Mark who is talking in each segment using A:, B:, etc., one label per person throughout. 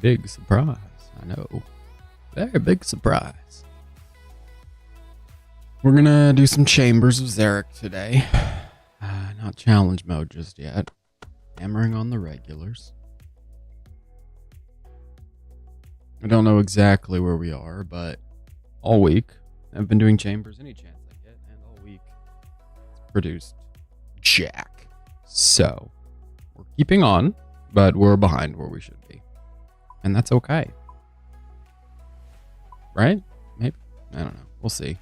A: big surprise. I know. Very big surprise. We're gonna do some Chambers of Zarek today. Not challenge mode just yet. Hammering on the regulars. I don't know exactly where we are, but all week I've been doing Chambers any chance I get, and all week it's produced jack. So we're keeping on, but we're behind where we should be. And that's okay. Right? Maybe. I don't know. We'll see.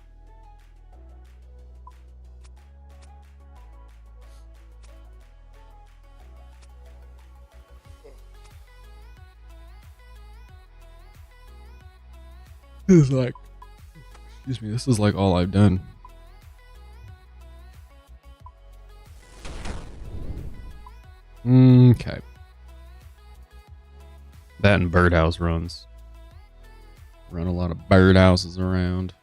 A: This is like, excuse me, this is like all I've done. Okay. That and birdhouse runs. Run a lot of birdhouses around.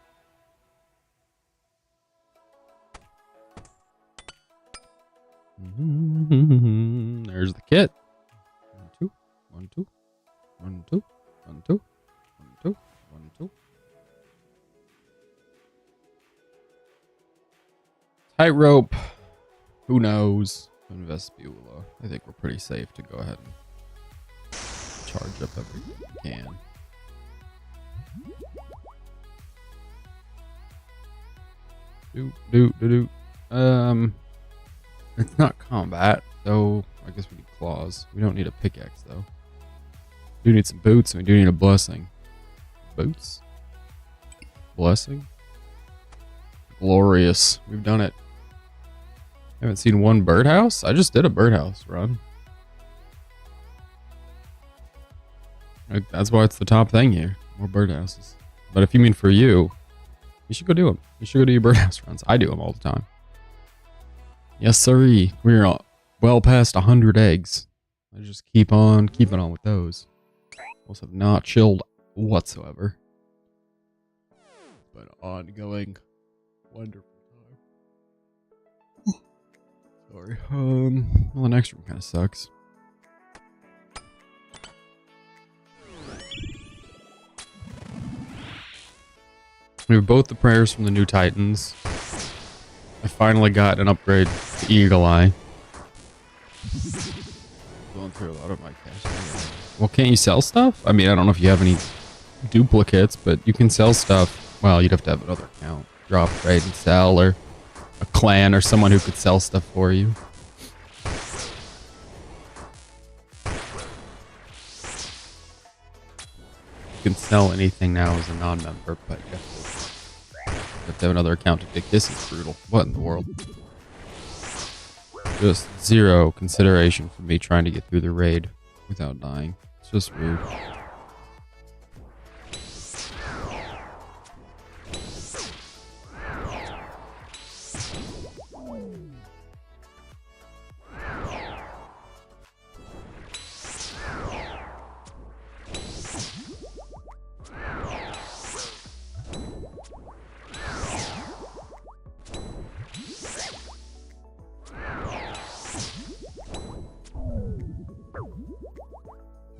A: There's the kit. 1, 2, 1, 2, 1, 2, 1, 2, 1, 2, 1, 2. Tightrope. Who knows? Vestibula. I think we're pretty safe to go ahead and charge up everything we can. It's not combat, so I guess we need claws. We don't need a pickaxe though. We do need some boots, and we do need a blessing. Boots? Blessing? Glorious. We've done it. Haven't seen one birdhouse? I just did a birdhouse run. That's why it's the top thing here. More birdhouses. But if you mean for you, you should go do them. You should go do your birdhouse runs. I do them all the time. Yes, sirree. We're well past 100 eggs. I just keep on keeping on with those. Those have not chilled whatsoever. But ongoing wonderful time. Sorry. Well, the next room kind of sucks. We have both the prayers from the new Titans. I finally got an upgrade to Eagle Eye. Going through a lot of my cash. Well, can't you sell stuff? I mean, I don't know if you have any duplicates, but you can sell stuff. Well, you'd have to have another account. Drop, trade, and sell, or a clan, or someone who could sell stuff for you. You can sell anything now as a non-member, but you have to have another account to pick. This is brutal. What in the world? Just zero consideration for me trying to get through the raid without dying. It's just rude.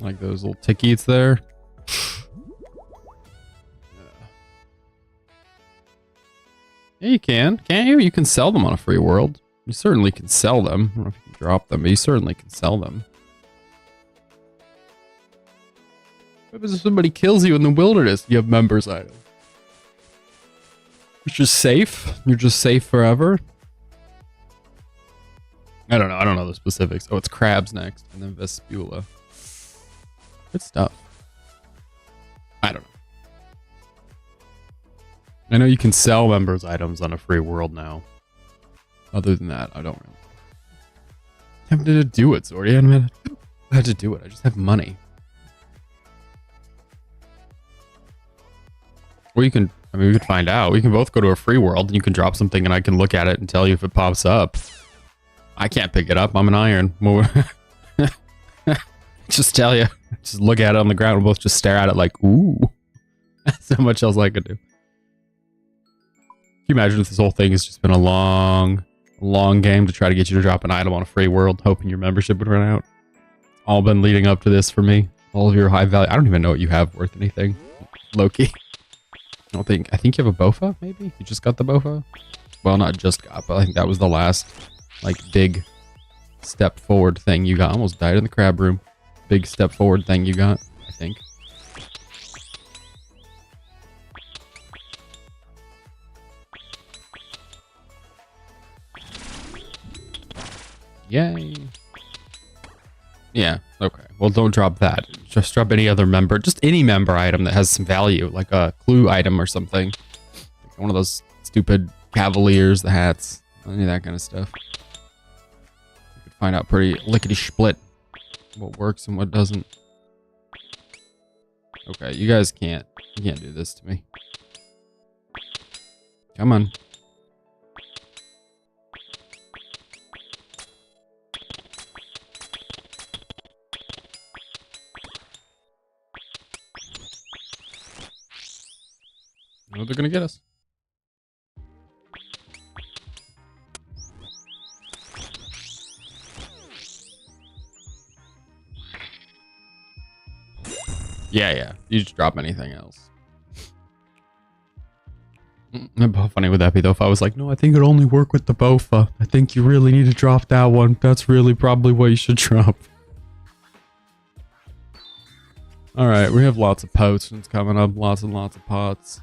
A: Like those little tickies there. Yeah, you can. Can't you? You can sell them on a free world. You certainly can sell them. I don't know if you can drop them, but you certainly can sell them. What if somebody kills you in the wilderness? You have members items. It's just safe. You're just safe forever. I don't know. I don't know the specifics. Oh, it's crabs next, and then Vestibula. Good stuff. I don't know. I know you can sell members items on a free world now. Other than that, I don't really have to do it, Zordy. I had to do it. I just have money. Or you can, I mean, we could find out. We can both go to a free world and you can drop something and I can look at it and tell you if it pops up. I can't pick it up. I'm an iron. Just tell you. Just look at it on the ground. We'll both just stare at it like, ooh. So much else I could do. Can you imagine if this whole thing has just been a long game to try to get you to drop an item on a free world, hoping your membership would run out? All been leading up to this for me. All of your high value. I don't even know what you have worth anything. Loki. I think you have a Bofa, maybe? You just got the Bofa? Well, not just got, but I think that was the last, like, big step forward thing you got. Almost died in the crab room. Big step forward thing you got, I think. Yay. Yeah, okay. Well, don't drop that. Just drop any other member. Just any member item that has some value, like a clue item or something. Like one of those stupid Cavaliers, the hats, any of that kind of stuff. You could find out pretty lickety-split what works and what doesn't. Okay, you guys can't do this to me. Come on. No, they're gonna get us. Yeah. You just drop anything else. How funny would that be though if I was like, no, I think it'll only work with the Bofa. I think you really need to drop that one. That's really probably what you should drop. Alright, we have lots of potions coming up. Lots and lots of pots.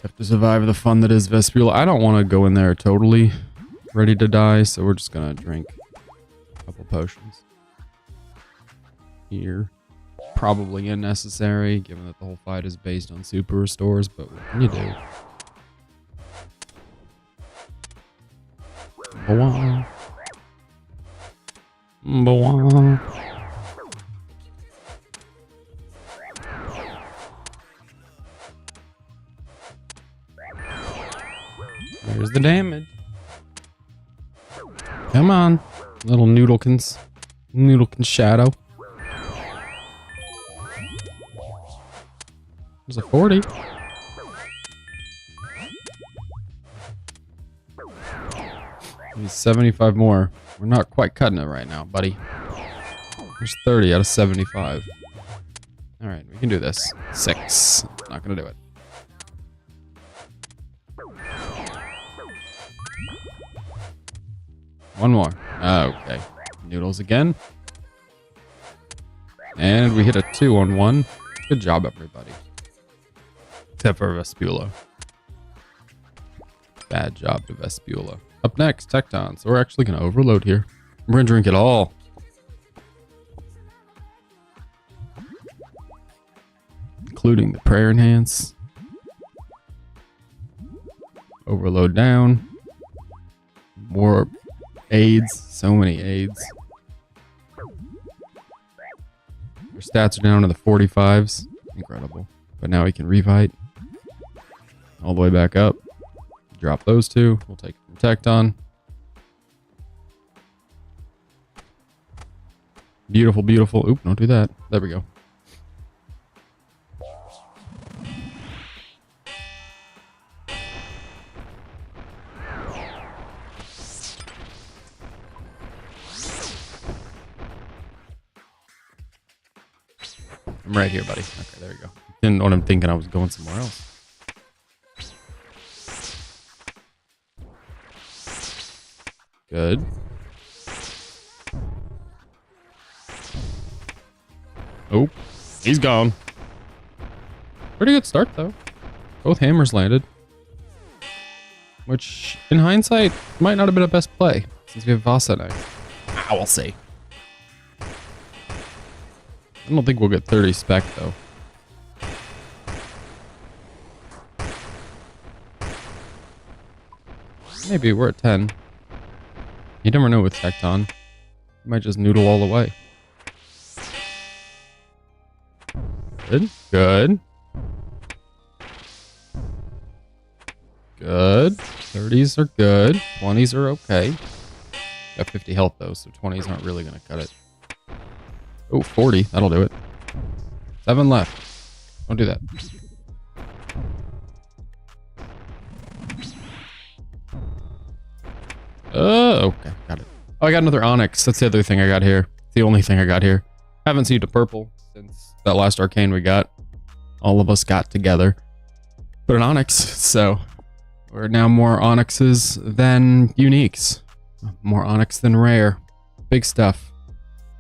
A: Have to survive the fun that is Vespula. I don't want to go in there totally ready to die, so we're just gonna drink a couple potions. Here. Probably unnecessary, given that the whole fight is based on super restores, but what can you do? Bwah. Bwah. There's the damage. Come on, little noodlekins. Noodlekin shadow. There's a 40. Need 75 more. We're not quite cutting it right now, buddy. There's 30 out of 75. Alright, we can do this. 6. Not gonna do it. One more. Okay. Noodles again. And we hit a 2 on 1. Good job, everybody. Except for Vespula. Bad job to Vespula. Up next, Tecton. So we're actually going to overload here. We're going to drink it all. Including the prayer enhance. Overload down. More aids. So many aids. Our stats are down to the 45s. Incredible. But now we can revite. All the way back up. Drop those two. We'll take it from Tecton. Beautiful, beautiful. Oop, don't do that. There we go. I'm right here, buddy. Okay, there we go. Didn't know what I'm thinking. I was going somewhere else. Good. Oh, he's gone. Pretty good start, though. Both hammers landed. Which, in hindsight, might not have been a best play, since we have Vasa now. Ah, we'll see. I don't think we'll get 30 spec, though. Maybe we're at 10. You never know with Tecton. You might just noodle all the way. Good. Good. Good. 30s are good. 20s are okay. Got 50 health though, so 20s aren't really going to cut it. Oh, 40. That'll do it. 7 left. Don't do that. Oh, okay. Got it. Oh, I got another Onyx. That's the other thing I got here. The only thing I got here. Haven't seen a purple since that last arcane we got. All of us got together. But an onyx, so we're now more onyxes than uniques. More onyx than rare. Big stuff.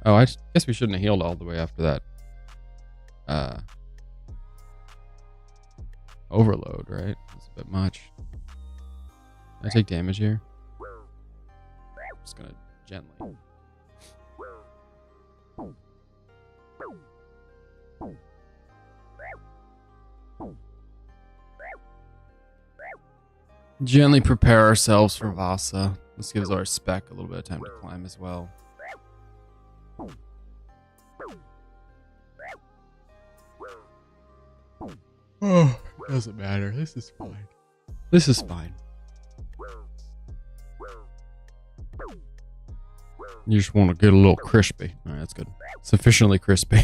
A: Oh, I guess we shouldn't have healed all the way after that. Overload, right? That's a bit much. Can I take damage here? I'm just gonna gently. Gently prepare ourselves for Vasa. This gives our spec a little bit of time to climb as well. Oh, doesn't matter. This is fine. This is fine. You just want to get a little crispy. Alright, that's good. Sufficiently crispy.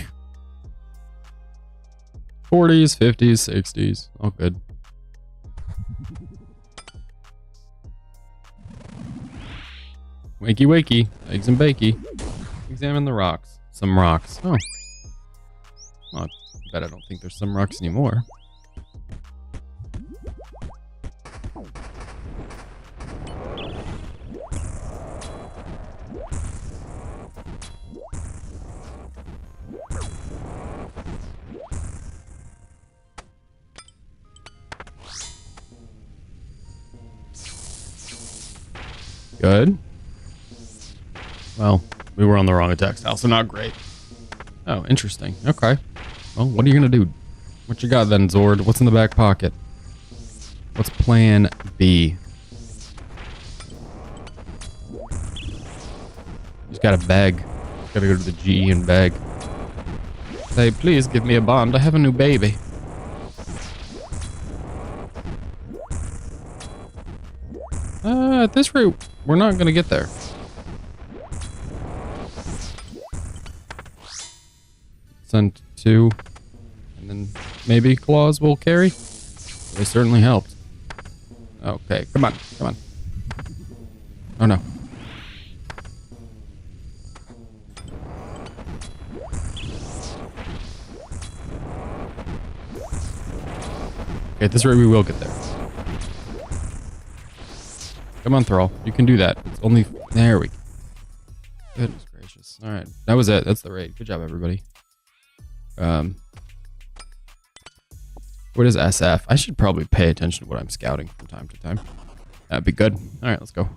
A: 40s, 50s, 60s. All good. Wakey wakey. Eggs and bakey. Examine the rocks. Some rocks. Oh. Well, I bet I don't think there's some rocks anymore. Good. Well, we were on the wrong attack style, so not great. Oh, interesting. Okay. Well, what are you gonna do? What you got then, Zord? What's in the back pocket? What's plan B? Just gotta beg. Gotta go to the GE and beg. Say, please give me a bond. I have a new baby. At this rate, we're not gonna get there. Send 2, and then maybe claws will carry. They certainly helped. Okay, come on, come on. Oh no. Okay, at this rate we will get there. Come on, Thrall. You can do that. It's only... There we go. Goodness gracious. Alright, that was it. That's the raid. Good job, everybody. What is SF? I should probably pay attention to what I'm scouting from time to time. That'd be good. Alright, let's go.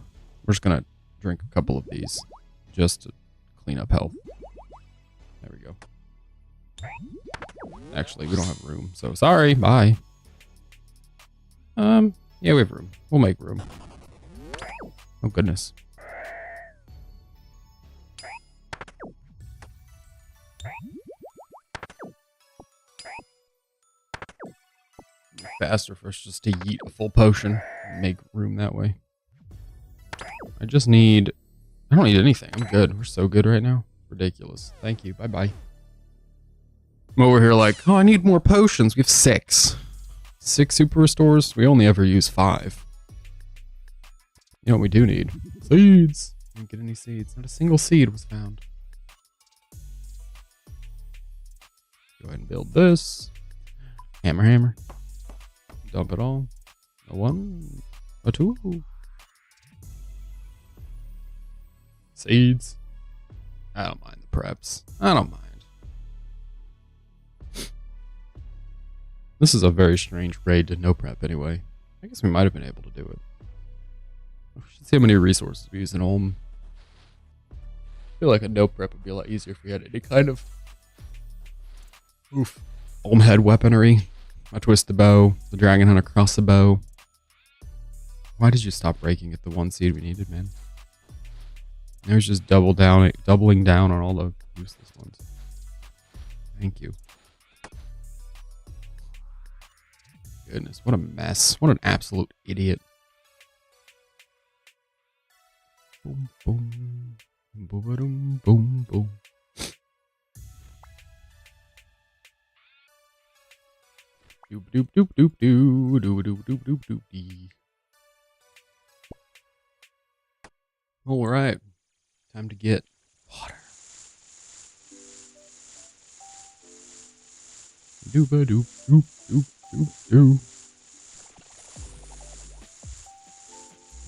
A: We're just gonna drink a couple of these. Just to clean up health. There we go. Actually, we don't have room, so sorry. Bye. Yeah, we have room. We'll make room. Oh, goodness. Faster for us just to yeet a full potion and make room that way. I just need... I don't need anything. I'm good. We're so good right now. Ridiculous. Thank you. Bye-bye. I'm over here like, oh, I need more potions. We have 6. 6 super restores. We only ever use 5. You know what we do need? Seeds. Didn't get any seeds. Not a single seed was found. Go ahead and build this. Hammer, hammer. Dump it all. A 1. A 2. Seeds. I don't mind the preps. I don't mind. This is a very strange raid to no prep anyway. I guess we might have been able to do it. We should see how many resources we use in Ulm. I feel like a no prep would be a lot easier if we had any kind of Ulm head weaponry. A twisted bow, the dragon hunter crossbow. Why did you stop breaking at the 1 seed we needed, man? There's just doubling down on all the useless ones. Thank you. Goodness, what a mess. What an absolute idiot. Boom, boom. Boom, boom, boom, boom. Doop, doop, doop, doop, doop, doop, doop, doop, doop, doop, dee. All right. Time to get water. Dooba doop doop doop doop doop.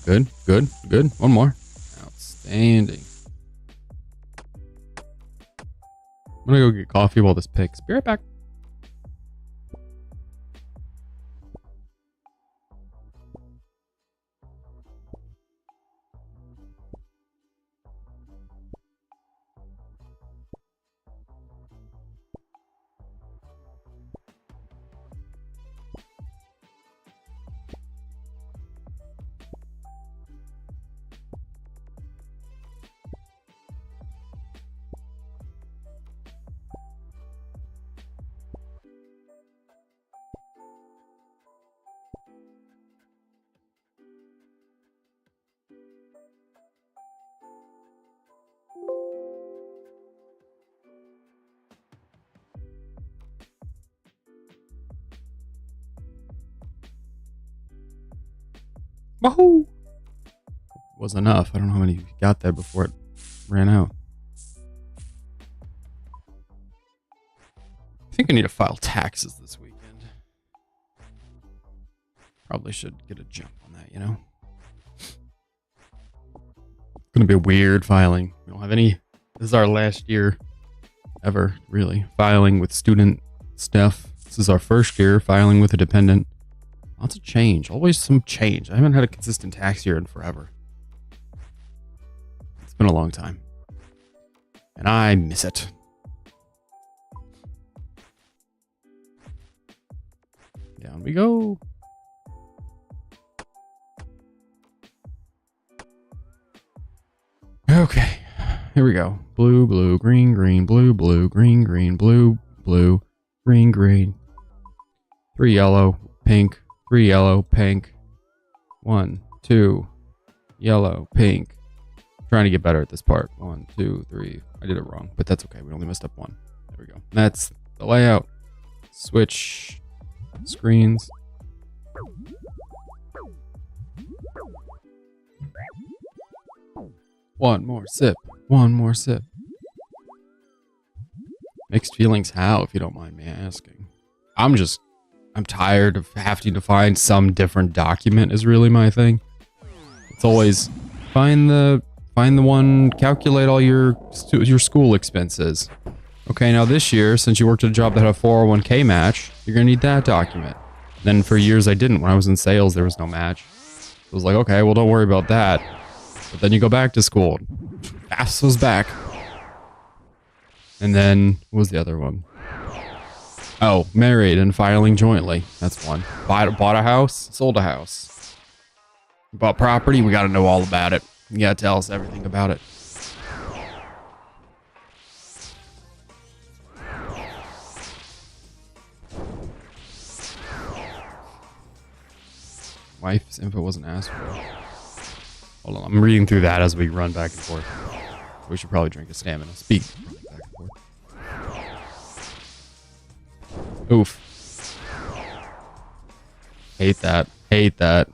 A: Good, good, good. One more. Outstanding. I'm gonna go get coffee while this picks. Be right back. Wahoo! Was enough. I don't know how many you got there before it ran out. I think I need to file taxes this weekend. Probably should get a jump on that, you know? It's gonna be a weird filing. We don't have any. This is our last year ever, really, filing with student stuff. This is our first year filing with a dependent. Lots of change. Always some change. I haven't had a consistent tax year in forever. It's been a long time. And I miss it. Down we go. Okay. Here we go. Blue, blue, green, green, blue, blue, green, green, blue, blue, green, green. 3 yellow, pink. 3 yellow, pink. 1, 2, yellow, pink. I'm trying to get better at this part. 1, 2, 3. I did it wrong, but that's okay. We only messed up 1. There we go. That's the layout. Switch screens. One more sip. One more sip. Mixed feelings how, if you don't mind me asking. I'm tired of having to find some different document is really my thing. It's always find the one, calculate all your school expenses. Okay, now this year, since you worked at a job that had a 401k match, you're gonna need that document. Then for years I didn't. When I was in sales, there was no match. It was like, okay, well, don't worry about that. But then you go back to school. FAFSA's back. And then, what was the other one? Oh, married and filing jointly. That's one. Bought a house, sold a house. Bought property, we gotta know all about it. You gotta tell us everything about it. Wife's info wasn't asked for. Hold on, I'm reading through that as we run back and forth. We should probably drink a stamina. Speak. Back and forth. Oof. Hate that. Hate that.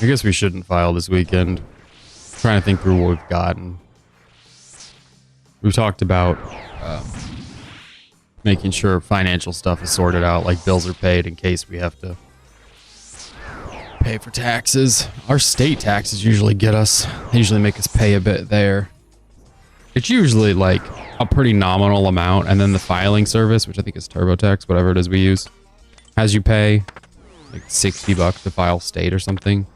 A: I guess we shouldn't file this weekend. I'm trying to think through what we've gotten. We've talked about making sure financial stuff is sorted out, like bills are paid in case we have to pay for taxes. Our state taxes usually get us. They usually make us pay a bit there. It's usually like a pretty nominal amount, and then the filing service, which I think is TurboTax, whatever it is we use, has you pay like $60 to file state or something.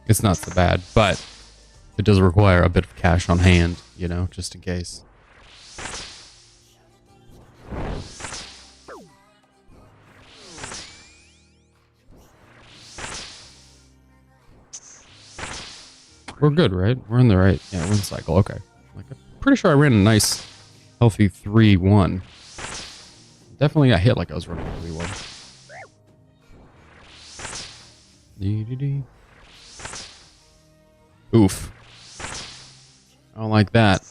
A: It's not so bad, but it does require a bit of cash on hand, you know, just in case. We're good, right? We're in the right, yeah, we're in cycle. Okay. Like, I'm pretty sure I ran a nice, healthy 3-1. Definitely got hit like I was running a 3-1. Oof. I don't like that.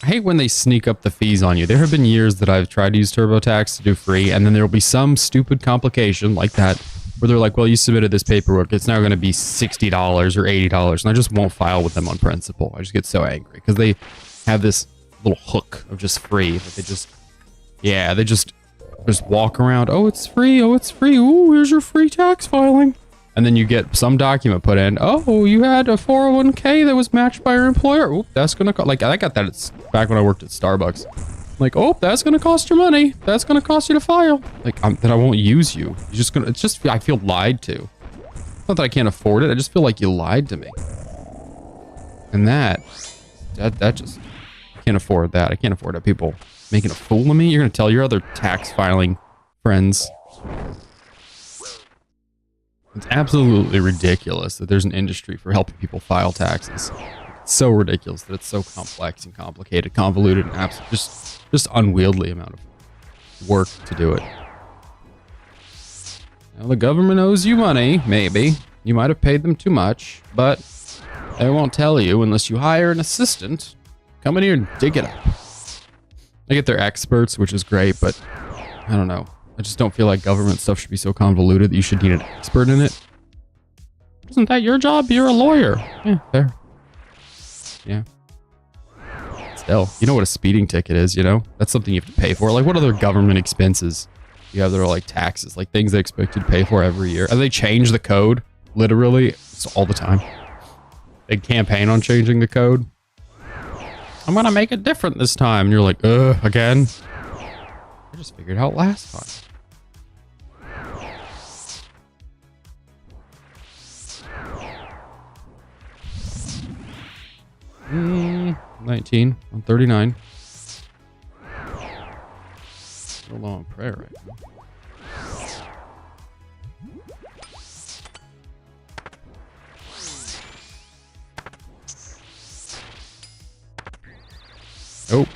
A: I hate when they sneak up the fees on you. There have been years that I've tried to use TurboTax to do free, and then there will be some stupid complication like that where they're like, well, you submitted this paperwork. It's now going to be $60 or $80, and I just won't file with them on principle. I just get so angry because they have this little hook of just free that they just, yeah, they just walk around. Oh, it's free. Oh, it's free. Ooh, here's your free tax filing. And then you get some document put in. Oh, you had a 401k that was matched by your employer. Oop, that's going to, like, I got that back when I worked at Starbucks. Like, oh, that's going to cost you money. That's going to cost you to file. Like, then I won't use you. You're just going to, it's just, I feel lied to. Not that I can't afford it. I just feel like you lied to me. And that just, I can't afford that. I can't afford it. People making a fool of me. You're going to tell your other tax filing friends. It's absolutely ridiculous that there's an industry for helping people file taxes. It's so ridiculous that it's so complex and complicated, convoluted, and just unwieldy amount of work to do it. Now, the government owes you money, maybe. You might have paid them too much, but they won't tell you unless you hire an assistant. Come in here and dig it up. I get they're experts, which is great, but I don't know. I just don't feel like government stuff should be so convoluted that you should need an expert in it. Isn't that your job? You're a lawyer. Yeah, fair. Yeah. Still, you know what a speeding ticket is, you know? That's something you have to pay for. Like, what other government expenses you have that are like taxes, like things they expect you to pay for every year? And they change the code, literally, it's all the time. They campaign on changing the code. I'm gonna make it different this time. And you're like, again? I just figured it out last time. 19 on 39. Still low on prayer right now. Oh.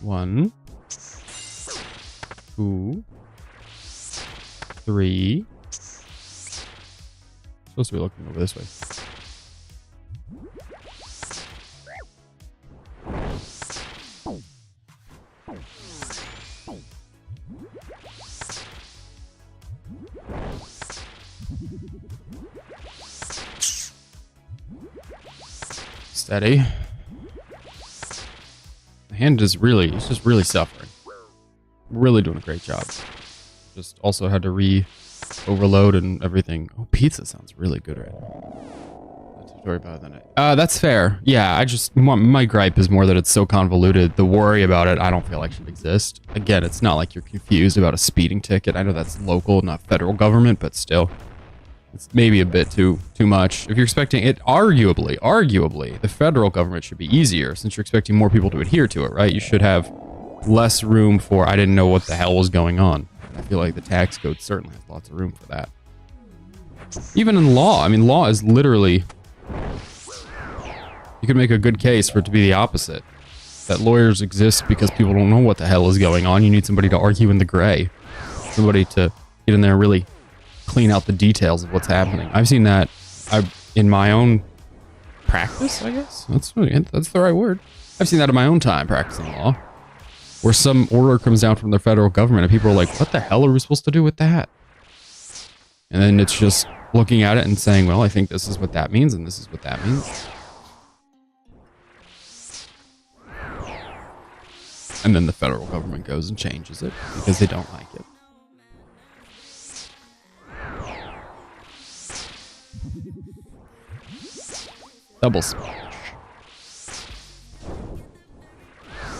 A: One, 2, 3. Supposed to be looking over this way. Steady. The hand is really, it's just really suffering. Really doing a great job. Just also had to re-overload and everything. Oh, pizza sounds really good right now. That's a story better than it. That's fair. Yeah, I just, my gripe is more that it's so convoluted. The worry about it, I don't feel like should exist. Again, it's not like you're confused about a speeding ticket. I know that's local, not federal government, but still. It's maybe a bit too much. If you're expecting it, arguably, the federal government should be easier since you're expecting more people to adhere to it, right? You should have less room for, I didn't know what the hell was going on. I feel like the tax code certainly has lots of room for that. Even in law, I mean, law is literally, you could make a good case for it to be the opposite. That lawyers exist because people don't know what the hell is going on. You need somebody to argue in the gray. Somebody to get in there and really clean out the details of what's happening. I've seen that in my own practice, I guess. That's the right word. I've seen that in my own time practicing law, where some order comes down from the federal government and people are like, what the hell are we supposed to do with that? And then it's just looking at it and saying, well, I think this is what that means and this is what that means. And then the federal government goes and changes it because they don't like it. Double splash.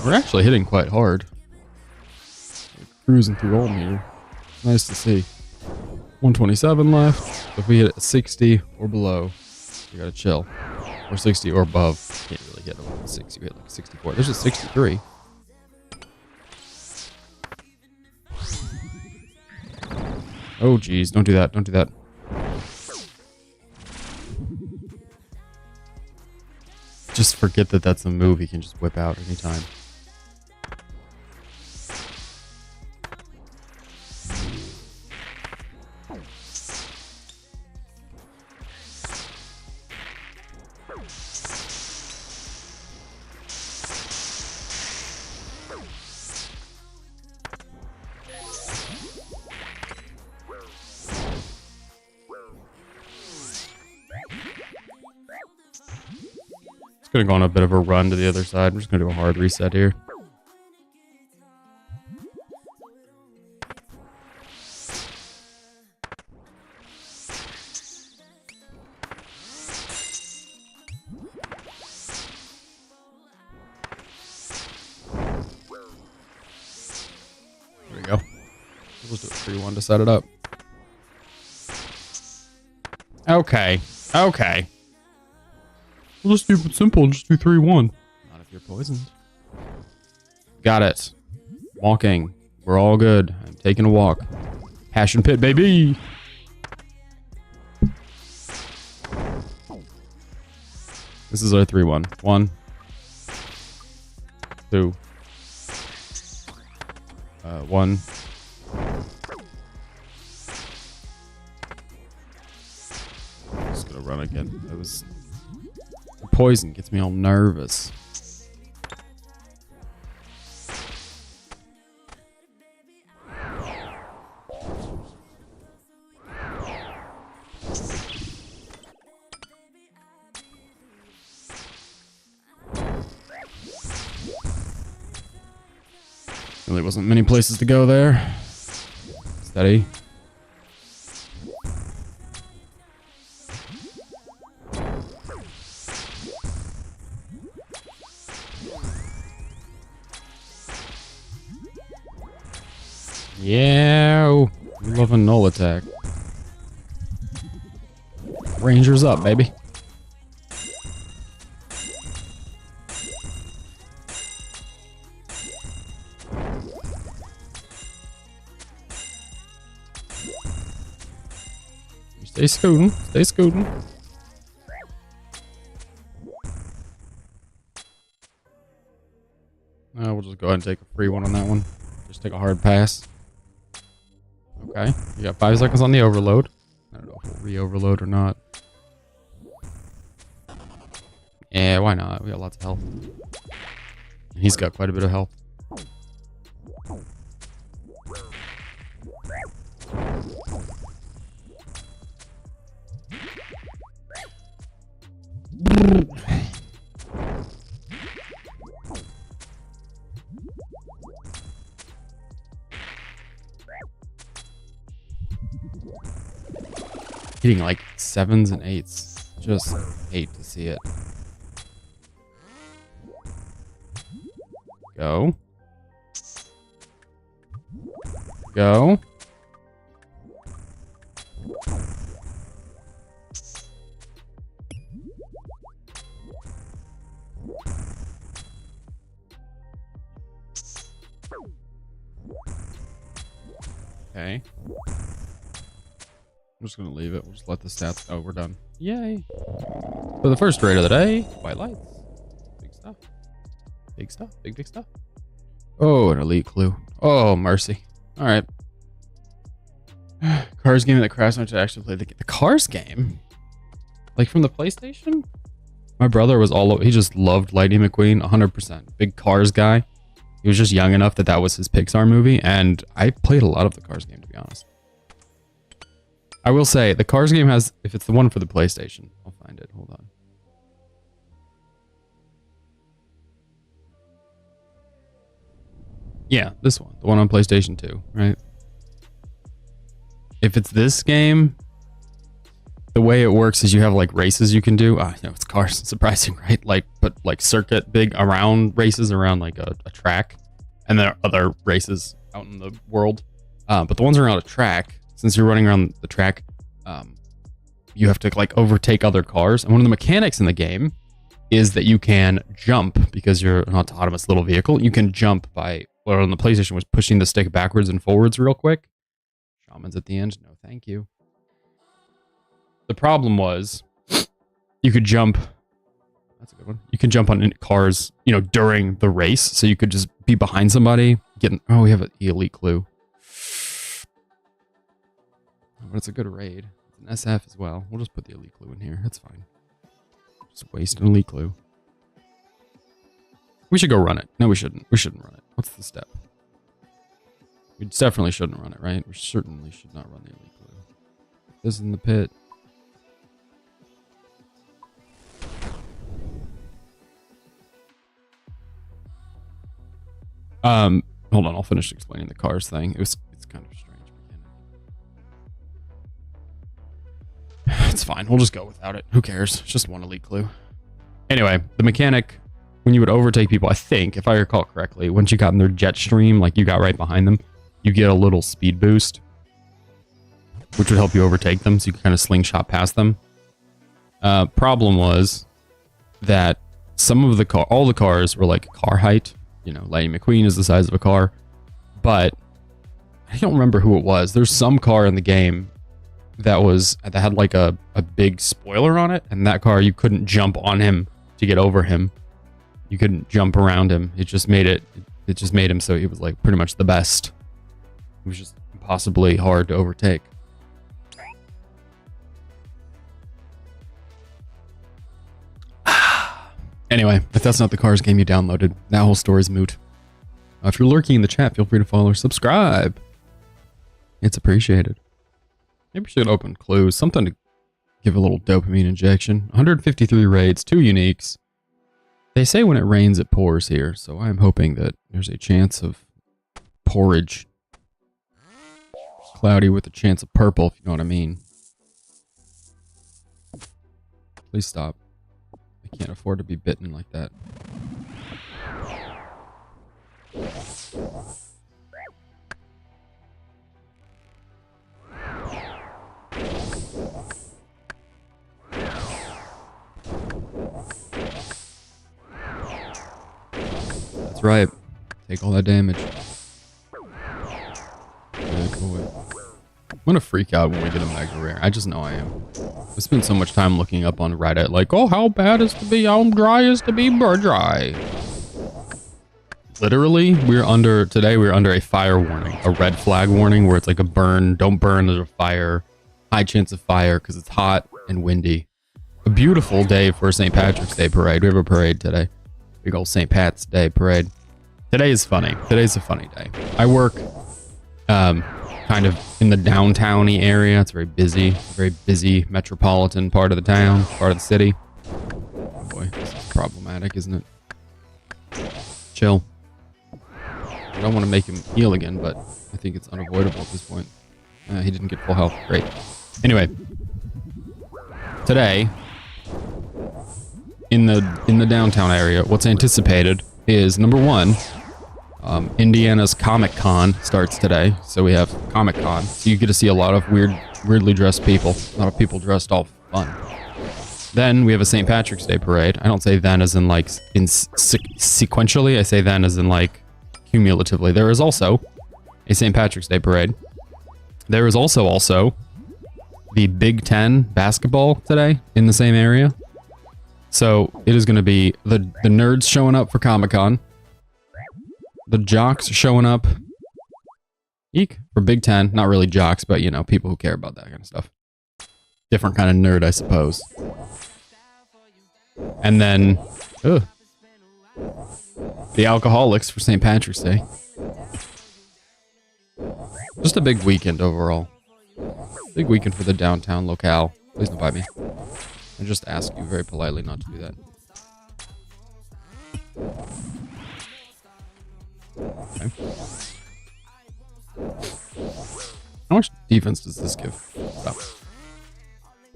A: We're actually hitting quite hard. We're cruising through Ulm here. Nice to see. 127 left. If we hit at 60 or below, we gotta chill. Or 60 or above. Can't really hit over 60. We hit like 64. There's a 63. Oh geez, don't do that. Don't do that. Just forget that that's a move he can just whip out anytime. Just gonna go on a bit of a run to the other side. I'm just gonna do a hard reset here. There we go. We'll just do a 3-1 to set it up. Okay. Okay. We'll just keep it simple and just do 3-1. Not if you're poisoned. Got it. Walking. We're all good. I'm taking a walk. Passion pit, baby! This is our 3-1. 1. 2. 1. Just gonna run again. That was... Poison gets me all nervous. Really wasn't many places to go there. Steady. Yeah, we love a null attack. Rangers up, baby. Stay scooting. Stay scooting. We'll just go ahead and take a free one on that one. Just take a hard pass. Okay. You got 5 seconds on the overload. I don't know if we'll re-overload or not. Yeah, why not? We got lots of health. And he's got quite a bit of health. Hitting like 7s and 8s. Just hate to see it. Go. Go. Okay. I'm just gonna leave it. We'll just let the stats... Oh, we're done. Yay. For the first raid of the day, white lights. Big stuff. Big stuff. Big stuff. Oh, an elite clue. Oh, mercy. All right. Cars game that crashed when I actually played the Cars game? Like from the PlayStation? My brother was all over... He just loved Lightning McQueen 100%. Big Cars guy. He was just young enough that that was his Pixar movie. And I played a lot of the Cars game, to be honest. I will say, the Cars game has... If it's the one for the PlayStation, I'll find it. Hold on. Yeah, this one. The one on PlayStation 2, right? If it's this game, the way it works is you have like races you can do. You know, it's cars. Surprising, right? Like, but like circuit, big around races around like a track. And there are other races out in the world. But the ones around a track, since you're running around the track, you have to like overtake other cars. And one of the mechanics in the game is that you can jump because you're an autonomous little vehicle. You can jump by, or on the PlayStation was pushing the stick backwards and forwards real quick. Shaman's at the end. No, thank you. The problem was you could jump. That's a good one. You can jump on cars, you know, during the race. So you could just be behind somebody. Oh, we have an elite clue. But it's a good raid. It's an SF as well. We'll just put the elite clue in here. That's fine. Just waste an elite clue. We should go run it. No, we shouldn't. We shouldn't run it. What's the step? We definitely shouldn't run it, right? We certainly should not run the elite clue. This is in the pit. hold on, I'll finish explaining the cars thing. It's kind of strange. It's fine. We'll just go without it. Who cares? It's just one elite clue. Anyway, the mechanic, when you would overtake people, I think, if I recall correctly, once you got in their jet stream, like you got right behind them, you get a little speed boost, which would help you overtake them, so you can kind of slingshot past them. Problem was that some of the all the cars were like car height. You know, Lightning McQueen is the size of a car, but I don't remember who it was. There's some car in the game that had like a big spoiler on it, and that car, you couldn't jump on him to get over him. You couldn't jump around him. It just made him so he was like pretty much the best. It was just impossibly hard to overtake. Anyway, if that's not the Cars game you downloaded, that whole story's moot. If you're lurking in the chat, feel free to follow or subscribe. It's appreciated. Maybe we should open clues. Something to give a little dopamine injection. 153 raids, 2 uniques. They say when it rains, it pours here, so I'm hoping that there's a chance of porridge. Cloudy with a chance of purple, if you know what I mean. Please stop. I can't afford to be bitten like that. That's right. Take all that damage. Good boy. I'm gonna freak out when we get a mega rare. I just know I am. I spent so much time looking up on Reddit, like, oh, how bad is to be, how dry is to be dry. Literally, today we're under a fire warning, a red flag warning, where it's like a burn, don't burn, there's a fire, high chance of fire, because it's hot and windy. A beautiful day for St. Patrick's Day parade. We have a parade today. Big old St. Pat's Day parade. Today is funny. Today's a funny day. I work, kind of in the downtown-y area. It's very busy metropolitan part of the town, part of the city. Oh boy, this is problematic, isn't it? Chill. I don't want to make him heal again, but I think it's unavoidable at this point. He didn't get full health. Great. Anyway, today, in the downtown area, what's anticipated is, number one, Indiana's Comic Con starts today, so we have Comic Con. So you get to see a lot of weirdly dressed people. A lot of people dressed all fun. Then we have a St. Patrick's Day parade. I don't say then as in like sequentially. I say then as in like cumulatively. There is also a St. Patrick's Day parade. There is also the Big Ten basketball today in the same area. So it is going to be the nerds showing up for Comic Con. The jocks showing up. Eek. For Big Ten. Not really jocks, but, you know, people who care about that kind of stuff. Different kind of nerd, I suppose. And then, the alcoholics for St. Patrick's Day. Just a big weekend overall. Big weekend for the downtown locale. Please don't bite me. I just ask you very politely not to do that. Okay. How much defense does this give? Stop.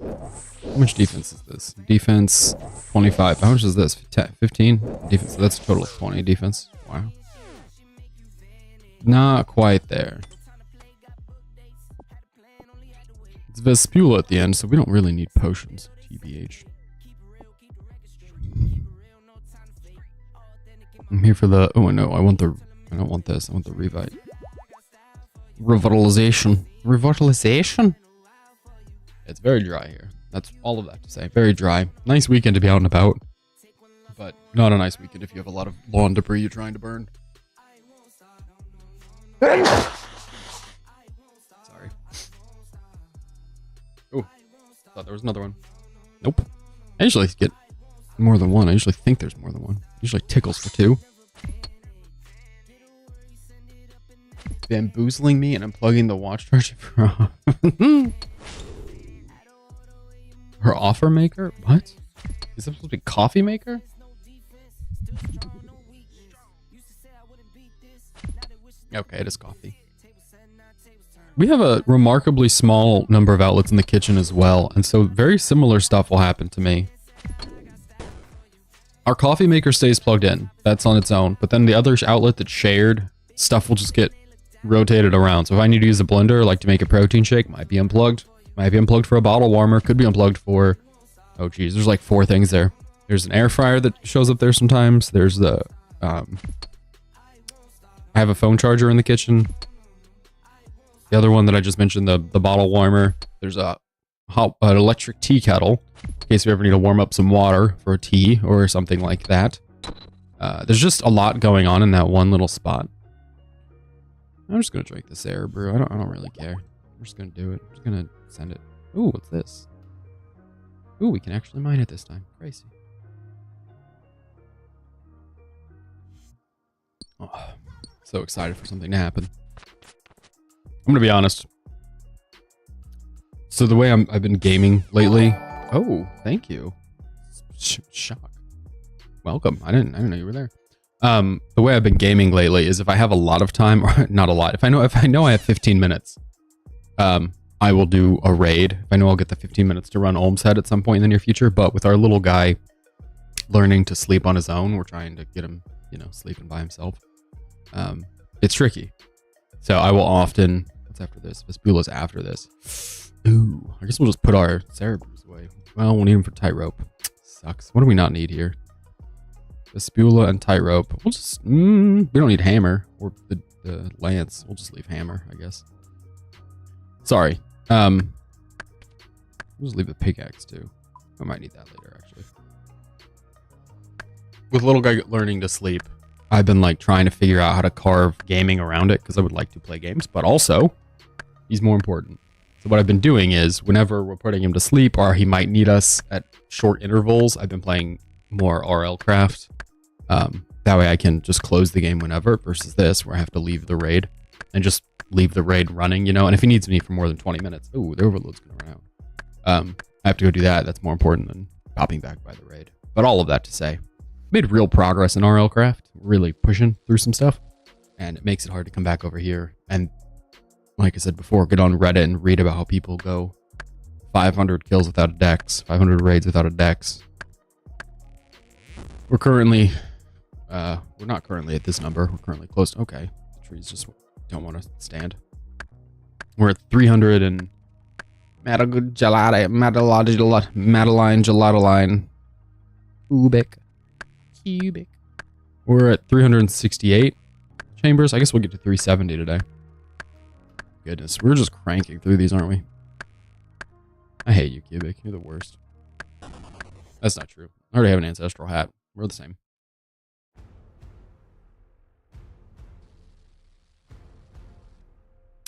A: How much defense is this? Defense 25. How much is this? 10, 15? Defense. So that's a total of 20 defense. Wow. Not quite there. It's Vespula at the end, so we don't really need potions. TBH. I'm here for the... Oh, no. I don't want this. I want the Revite. Revitalization. Revitalization? It's very dry here. That's all of that to say. Very dry. Nice weekend to be out and about. But not a nice weekend if you have a lot of lawn debris you're trying to burn. Sorry. Oh, thought there was another one. Nope. I usually get more than one. I usually think there's more than one. Usually tickles for 2. Bamboozling me and unplugging the watch charger for her offer maker? What? Is that supposed to be coffee maker? Okay, it is coffee. We have a remarkably small number of outlets in the kitchen as well, and so very similar stuff will happen to me. Our coffee maker stays plugged in. That's on its own. But then the other outlet that's shared, stuff will just get rotated around. So if I need to use a blender, like to make a protein shake, might be unplugged. Might be unplugged for a bottle warmer. Could be unplugged for... Oh, geez. There's like 4 things there. There's an air fryer that shows up there sometimes. There's the... I have a phone charger in the kitchen. The other one that I just mentioned, the bottle warmer. There's an electric tea kettle in case we ever need to warm up some water for a tea or something like that. There's just a lot going on in that one little spot. I'm just gonna drink this air brew. I don't really care. I'm just gonna do it. I'm just gonna send it. Ooh, what's this? Ooh, we can actually mine it this time. Crazy. Oh, so excited for something to happen. I'm gonna be honest. So the way I've been gaming lately. Oh, thank you. Shock. Welcome. I didn't know you were there. The way I've been gaming lately is if I have a lot of time, or not a lot. If I know I have 15 minutes, I will do a raid. If I know I'll get the 15 minutes to run Olm's Head at some point in the near future. But with our little guy learning to sleep on his own, we're trying to get him, sleeping by himself. It's tricky. So I will often. What's after this? Vespula's after this. Ooh, I guess we'll just put our Cerebrus away. Well, we'll need them for tightrope. Sucks. What do we not need here? Vespula and tightrope. We'll just... we don't need hammer or the lance. We'll just leave hammer, I guess. Sorry. We'll just leave the pickaxe too. I might need that later, actually. With little guy learning to sleep, I've been like trying to figure out how to carve gaming around it because I would like to play games, but also he's more important. So what I've been doing is whenever we're putting him to sleep or he might need us at short intervals, I've been playing more RL craft. That way I can just close the game whenever versus this where I have to leave the raid and just leave the raid running, and if he needs me for more than 20 minutes, ooh, the overload's gonna run out. I have to go do that. That's more important than popping back by the raid. But all of that to say, made real progress in RL craft, really pushing through some stuff, and it makes it hard to come back over here and, like I said before, get on Reddit and read about how people go 500 kills without a dex, 500 raids without a dex. We're currently, we're not currently at this number. We're currently close to, okay. The trees just don't want to stand. We're at 300 and Madeline Gelatoline cubic. We're at 368 chambers. I guess we'll get to 370 today. Goodness, we're just cranking through these, aren't we? I hate you, Cubic. You're the worst. That's not true. I already have an ancestral hat. We're the same.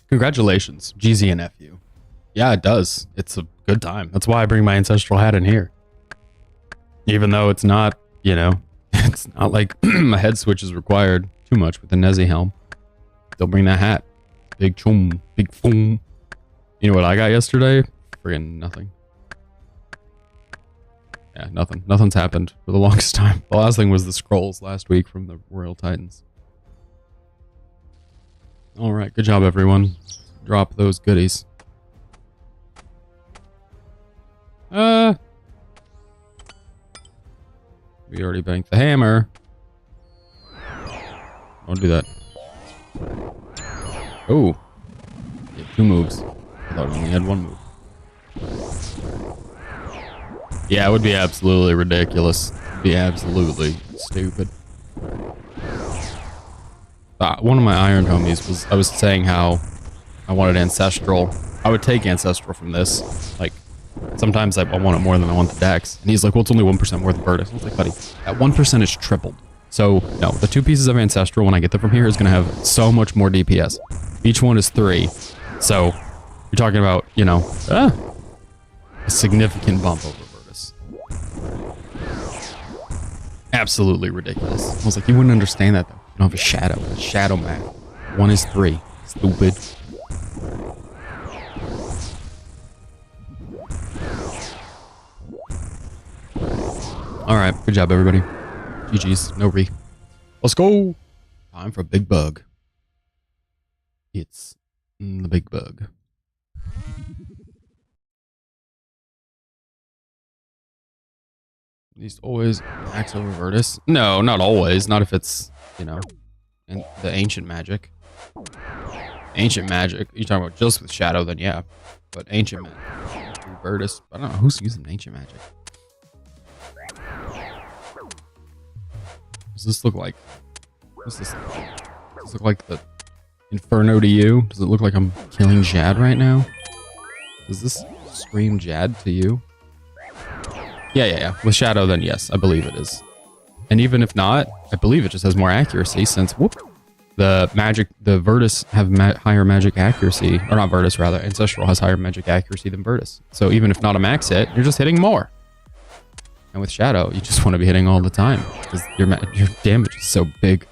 A: Congratulations, GZ and FU. Yeah, it does. It's a good time. That's why I bring my ancestral hat in here. Even though it's not, it's not like a head switch is required too much with the Nezi helm. They'll bring that hat. Big chum, big foom. You know what I got yesterday? Friggin' nothing. Yeah, nothing. Nothing's happened for the longest time. The last thing was the scrolls last week from the Royal Titans. Alright, good job everyone. Drop those goodies. We already banked the hammer. Don't do that. Oh. You had 2 moves. I thought we only had 1 move. Yeah, it would be absolutely ridiculous. It'd be absolutely stupid. One of my Iron homies was, I was saying how I wanted Ancestral. I would take Ancestral from this. Like, sometimes I want it more than I want the Dex. And he's like, well, it's only 1% more than Virtus. I was like, buddy, that 1% is tripled. So, no, the 2 pieces of Ancestral, when I get them from here, is going to have so much more DPS. Each one is 3. So, you're talking about, a significant bump over Virtus. Absolutely ridiculous. I was like, you wouldn't understand that, though. You don't have a shadow. A shadow map. 1 is 3. Stupid. Alright, good job, everybody. GG's. No re. Let's go. Time for a big bug. It's the big bug. These always max over Virtus. No, not always. Not if it's, you know, in the ancient magic. Ancient magic. You're talking about just with Shadow, then yeah. But ancient magic. Virtus. I don't know who's using ancient magic. Does this look like? What's this look like? Does this look like the Inferno to you? Does it look like I'm killing Jad right now? Does this scream Jad to you? Yeah. With Shadow, then yes, I believe it is. And even if not, I believe it just has more accuracy since, whoop, the Virtus have higher magic accuracy, or not Virtus, rather, Ancestral has higher magic accuracy than Virtus. So even if not a max hit, you're just hitting more. And with Shadow, you just want to be hitting all the time because your damage is so big.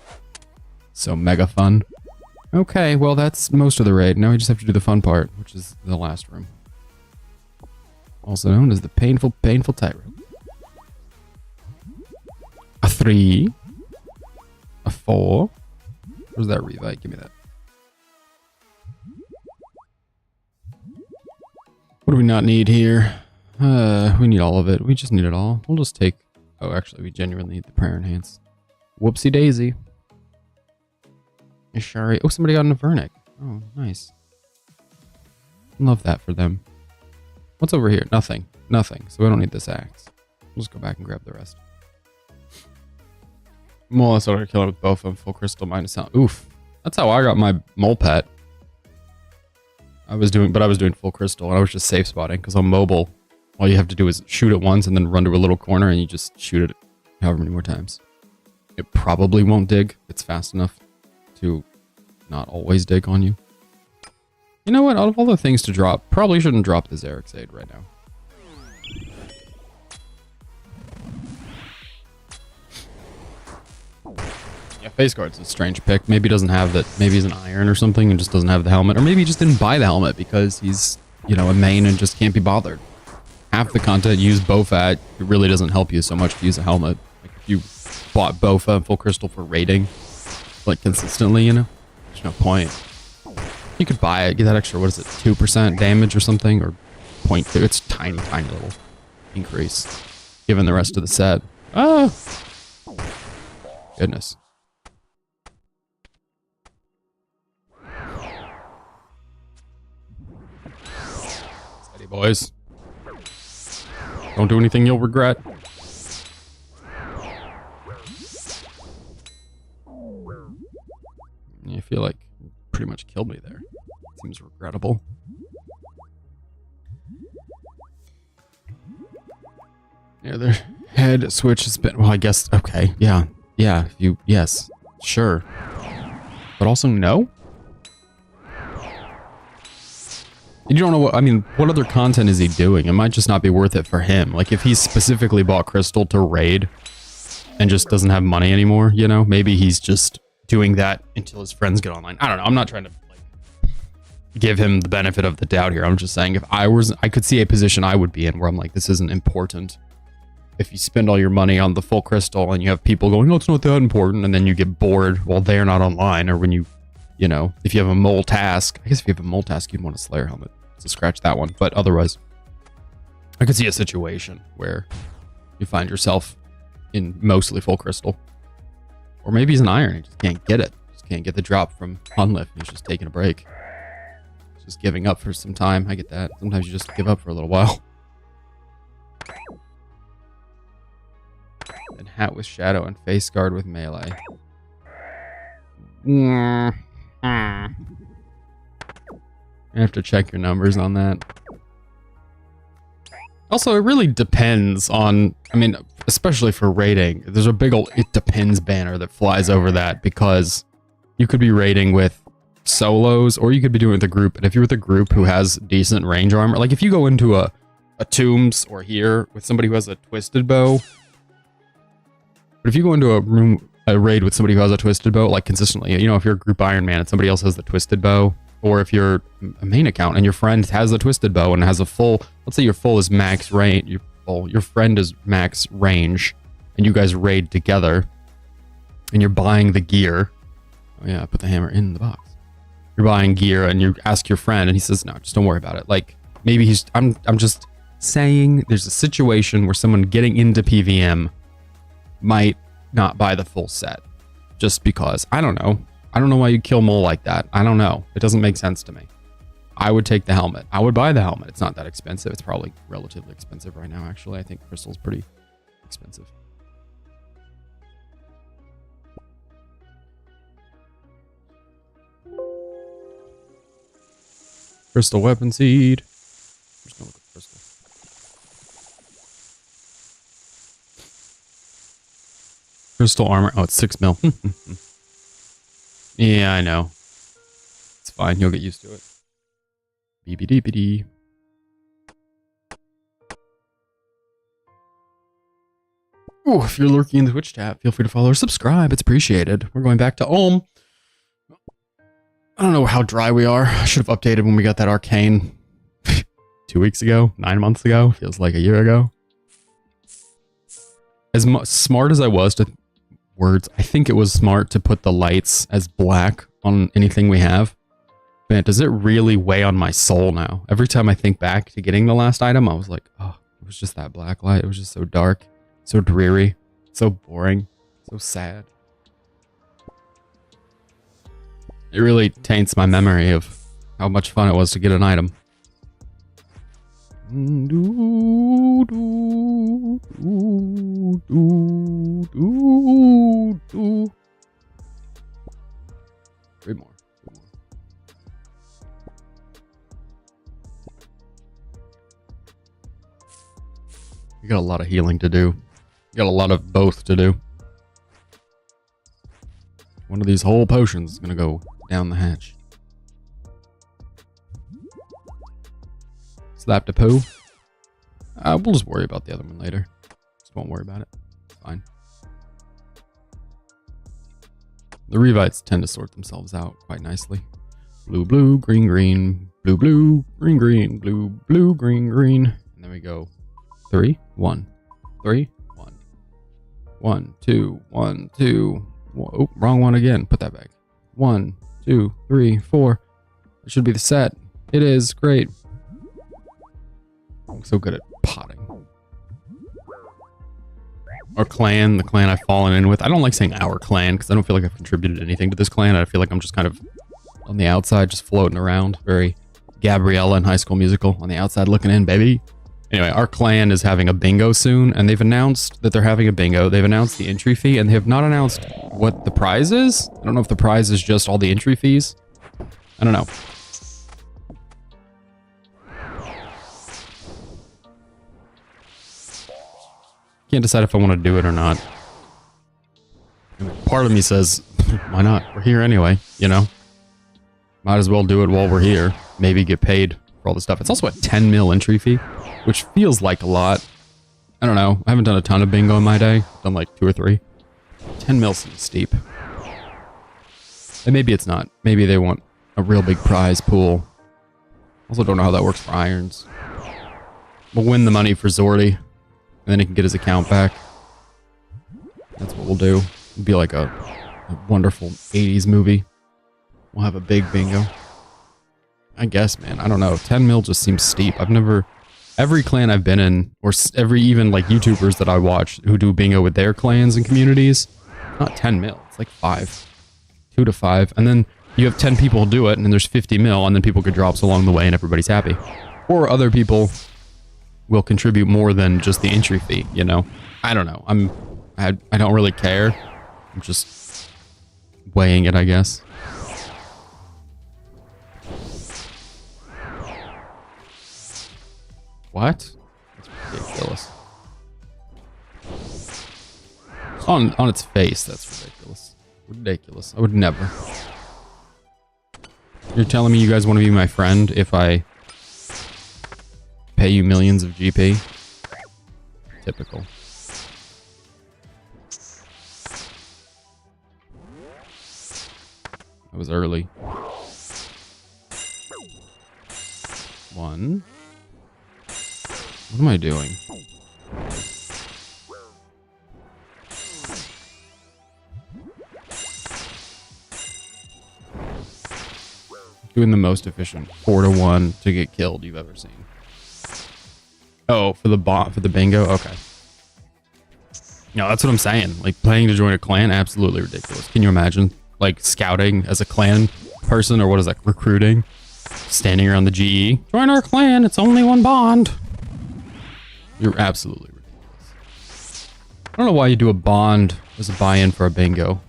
A: So mega fun. Okay, well that's most of the raid. Now we just have to do the fun part, which is the last room. Also known as the painful tightrope. A 3. A 4. Where's that revive? Give me that. What do we not need here? We need all of it. We just need it all. We'll just take... Oh, actually, we genuinely need the prayer enhance. Whoopsie daisy. Ishari. Oh, somebody got an Avernic. Oh, nice. Love that for them. What's over here? Nothing. Nothing. So we don't need this axe. We'll just go back and grab the rest. Well, that's what I kill it with both of them. Full crystal minus sound. Oof. That's how I got my mole pet. I was doing full crystal and I was just safe spotting because on mobile, all you have to do is shoot it once and then run to a little corner and you just shoot it however many more times. It probably won't dig. It's fast enough to not always dig on you. You know what? Out of all the things to drop, probably shouldn't drop the Xerix Aid right now. Yeah, Face Guard's a strange pick. Maybe he doesn't have that. Maybe he's an iron or something and just doesn't have the helmet. Or maybe he just didn't buy the helmet because he's, you know, a main and just can't be bothered. Half the content you use Bofa at, it really doesn't help you so much to use a helmet. Like if you bought Bofa and Full Crystal for raiding, like consistently, you know, there's no point. You could buy it, get that extra, what is it, 2% damage or something, or 0.2. It's tiny little increase given the rest of the set. Oh, goodness. Steady, boys. Don't do anything you'll regret. I feel like you pretty much killed me there. Seems regrettable. Yeah, their head switch has been, well, I guess, okay, yeah, yes, sure. But also no? You don't know what, I mean, what other content is he doing? It might just not be worth it for him. Like, if he specifically bought Crystal to raid and just doesn't have money anymore, you know? Maybe he's just doing that until his friends get online. I don't know. I'm not trying to, like, give him the benefit of the doubt here. I'm just saying if I could see a position I would be in where I'm like, this isn't important. If you spend all your money on the full crystal and you have people going, oh, it's not that important, and then you get bored while they're not online, or when you know, if you have a mole task, I guess if you have a mole task, you'd want a Slayer helmet. So scratch that one. But otherwise, I could see a situation where you find yourself in mostly full crystal. Or maybe he's an iron, he just can't get it. Just can't get the drop from Unlift, he's just taking a break. He's just giving up for some time. I get that. Sometimes you just give up for a little while. And hat with shadow and face guard with melee. You have to check your numbers on that. Also, it really depends on, I mean, especially for raiding, there's a big old "it depends" banner that flies over that, because you could be raiding with solos or you could be doing it with a group. And if you're with a group who has decent range armor, like if you go into a Tombs or here with somebody who has a twisted bow, but if you go into a raid with somebody who has a twisted bow, like consistently, you know, if you're a group Iron Man and somebody else has the twisted bow, or if you're a main account and your friend has the twisted bow and has a full, let's say your full is max range, your friend is max range, and you guys raid together, and you're buying the gear. Oh yeah, I put the hammer in the box. you're buying gear and you ask your friend and he says, no, just don't worry about it. Like maybe I'm just saying there's a situation where someone getting into PVM might not buy the full set just because. I don't know. I don't know why you kill Mole like that. I don't know. It doesn't make sense to me. I would take the helmet. I would buy the helmet. It's not that expensive. It's probably relatively expensive right now, actually. I think Crystal's pretty expensive. Crystal weapon seed. I'm just gonna look at Crystal. Crystal armor. Oh, it's 6 mil. Yeah, I know. It's fine. You'll get used to it. BBDBD. Ooh, if you're lurking in the Twitch chat, feel free to follow or subscribe. It's appreciated. We're going back to Ulm. I don't know how dry we are. I should have updated when we got that arcane 2 weeks ago, 9 months ago. Feels like a year ago. As smart as I was to words, I think it was smart to put the lights as black on anything we have. Man, does it really weigh on my soul now? Every time I think back to getting the last item, I was like, oh, it was just that black light. It was just so dark, so dreary, so boring, so sad. It really taints my memory of how much fun it was to get an item. Three more. You got a lot of healing to do. You got a lot of both to do. One of these whole potions is gonna go down the hatch. Slap to poo. We'll just worry about the other one later. Just won't worry about it. It's fine. The Revites tend to sort themselves out quite nicely. Blue, blue, green, green, blue, blue, green, green, blue, blue, green, green. And then we go 3, 1, 3, 1, 1, 2, 1, 2. Oh, wrong one again. Put that back. 1, 2, 3, 4. It should be the set. It is. Great. I'm so good at potting. Our clan, the clan I've fallen in with. I don't like saying our clan because I don't feel like I've contributed anything to this clan. I feel like I'm just kind of on the outside, just floating around. Very Gabriella in High School Musical. On the outside looking in, baby. Anyway, our clan is having a bingo soon, and they've announced that they're having a bingo. They've announced the entry fee, and they have not announced what the prize is. I don't know if the prize is just all the entry fees. I don't know. Can't decide if I want to do it or not. Part of me says, why not? We're here anyway, you know? Might as well do it while we're here. Maybe get paid for all the stuff. It's also a 10 mil entry fee, which feels like a lot. I don't know. I haven't done a ton of bingo in my day. I've done like 2 or 3. 10 mil seems steep. And maybe it's not. Maybe they want a real big prize pool. Also don't know how that works for irons. We'll win the money for Zordy. And then he can get his account back. That's what we'll do. It'll be like a wonderful 80s movie. We'll have a big bingo. I guess, man. I don't know. 10 mil just seems steep. I've never... Every clan I've been in, or every even like YouTubers that I watch who do bingo with their clans and communities, not 10 mil. It's like 5. 2 to 5. And then you have 10 people do it, and then there's 50 mil, and then people get drops along the way, and everybody's happy. Or other people will contribute more than just the entry fee, you know? I don't know. I don't really care. I'm just weighing it, I guess. What? That's ridiculous. On its face, that's ridiculous. Ridiculous. I would never. You're telling me you guys want to be my friend if I pay you millions of GP? Typical. That was early. 1. What am I doing? doing the most efficient 4-to-1 to get killed you've ever seen. Oh, for the bingo? Okay. No, that's what I'm saying. Like, playing to join a clan, absolutely ridiculous. Can you imagine, like, scouting as a clan person, or what is that, recruiting? Standing around the GE. Join our clan, it's only one bond. You're absolutely ridiculous. I don't know why you do a bond as a buy-in for a bingo.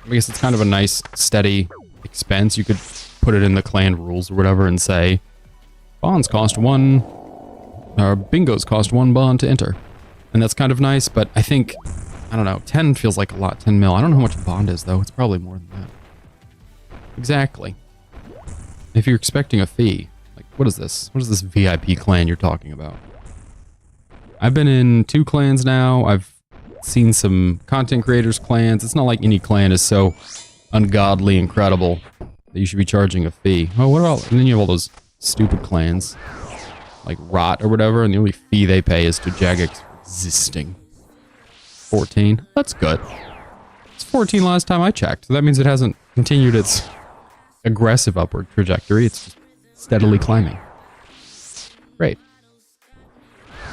A: I guess it's kind of a nice, steady expense. You could put it in the clan rules or whatever and say, bonds cost 1, or bingos cost 1 bond to enter. And that's kind of nice, but I think, I don't know, 10 feels like a lot, 10 mil. I don't know how much a bond is, though. It's probably more than that. Exactly. If you're expecting a fee, like, what is this? What is this VIP clan you're talking about? I've been in 2 clans now. I've seen some content creators clans. It's not like any clan is so ungodly incredible that you should be charging a fee. Oh, what about, and then you have all those stupid clans, like Rot or whatever, and the only fee they pay is to Jagex existing. 14. That's good. It's 14 last time I checked. So that means it hasn't continued its aggressive upward trajectory. It's just steadily climbing. Great.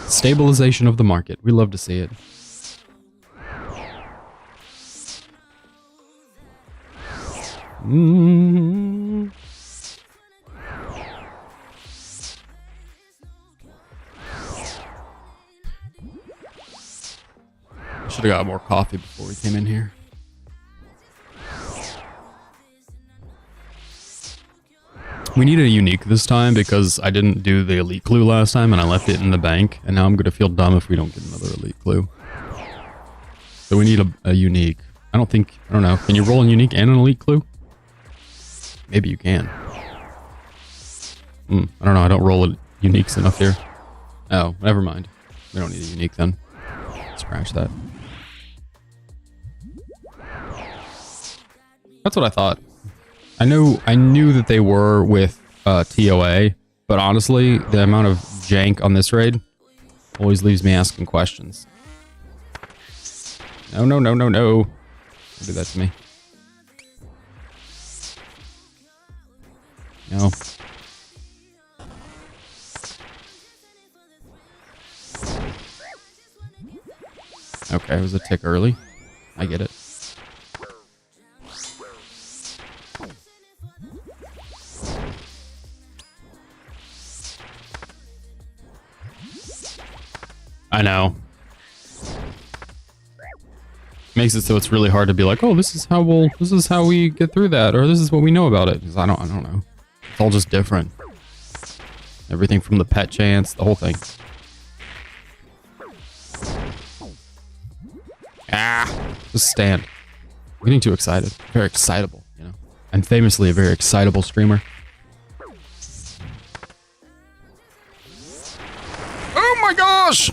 A: Stabilization of the market. We love to see it. Should have got more coffee before we came in here. We needed a unique this time because I didn't do the elite clue last time and I left it in the bank, and now I'm going to feel dumb if we don't get another elite clue. So we need a unique. I don't know. Can you roll a unique and an elite clue? Maybe you can. I don't know. I don't roll uniques enough here. Oh, never mind. We don't need a unique then. Scratch that. That's what I thought. I knew that they were with TOA, but honestly, the amount of jank on this raid always leaves me asking questions. No. Don't do that to me. No. Okay, it was a tick early. I get it. I know. Makes it so it's really hard to be like, oh, this is how we get through that, or this is what we know about it. Because I don't know. It's all just different. Everything from the pet chance, the whole thing. Just stand. I'm getting too excited. Very excitable, you know. I'm famously a very excitable streamer. Oh my gosh!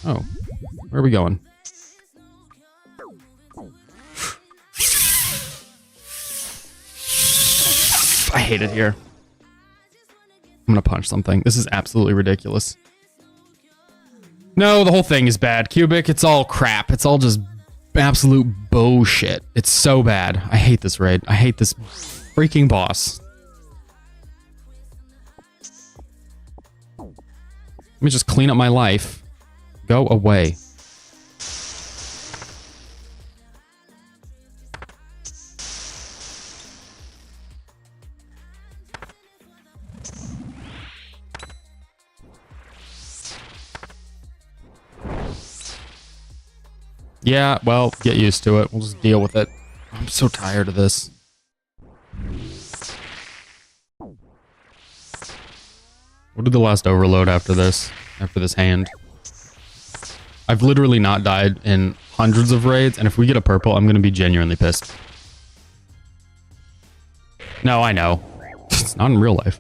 A: Oh, where are we going? I hate it here. I'm gonna punch something. This is absolutely ridiculous. No, the whole thing is bad. Cubic, it's all crap. It's all just absolute bullshit. It's so bad. I hate this raid. I hate this freaking boss. Let me just clean up my life. Go away. Yeah, well, get used to it. We'll just deal with it. I'm so tired of this. We'll do the last overload after this. After this hand. I've literally not died in hundreds of raids, and if we get a purple, I'm going to be genuinely pissed. No, I know. It's not in real life.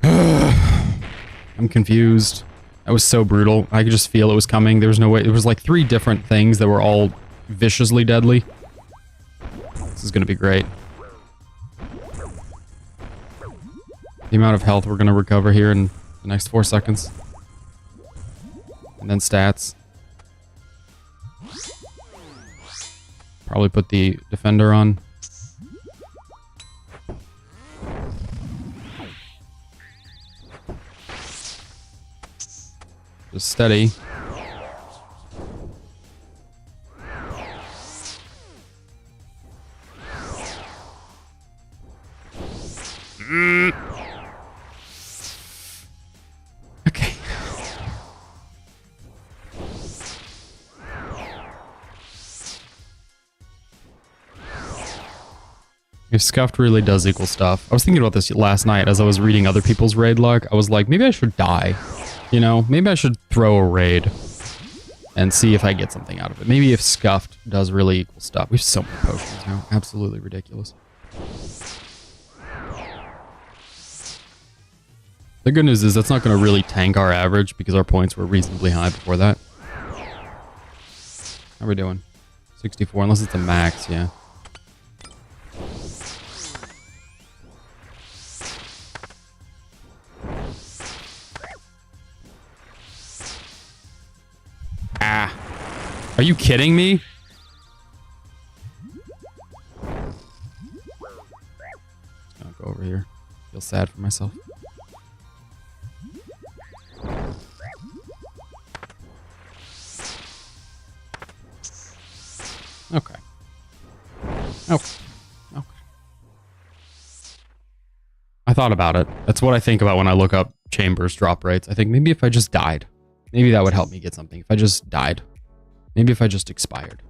A: I'm confused. That was so brutal. I could just feel it was coming. There was no way. There was like 3 different things that were all viciously deadly. This is going to be great. The amount of health we're going to recover here in the next 4 seconds. And then stats. Probably put the defender on. Just steady. Okay. If Scuffed really does equal stuff. I was thinking about this last night as I was reading other people's raid log. I was like, maybe I should die. You know, maybe I should throw a raid and see if I get something out of it. Maybe if Scuffed does really equal stuff. We have so many potions now. Absolutely ridiculous. The good news is that's not going to really tank our average because our points were reasonably high before that. How are we doing? 64, unless it's a max, yeah. Ah. Are you kidding me? I'll go over here. Feel sad for myself. Okay. Okay. Okay. I thought about it. That's what I think about when I look up Chambers drop rates. I think maybe if I just died, maybe that would help me get something. If I just died. Maybe if I just expired.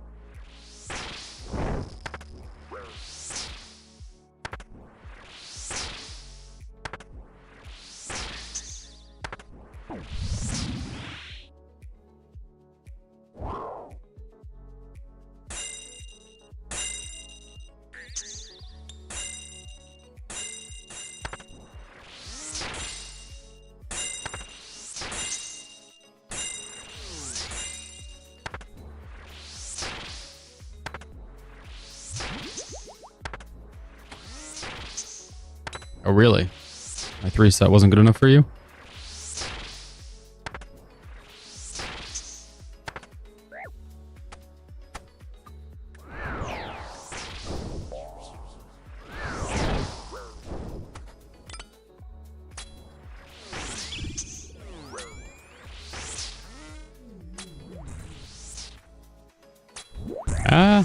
A: Oh, really? My 3 set wasn't good enough for you? Ah,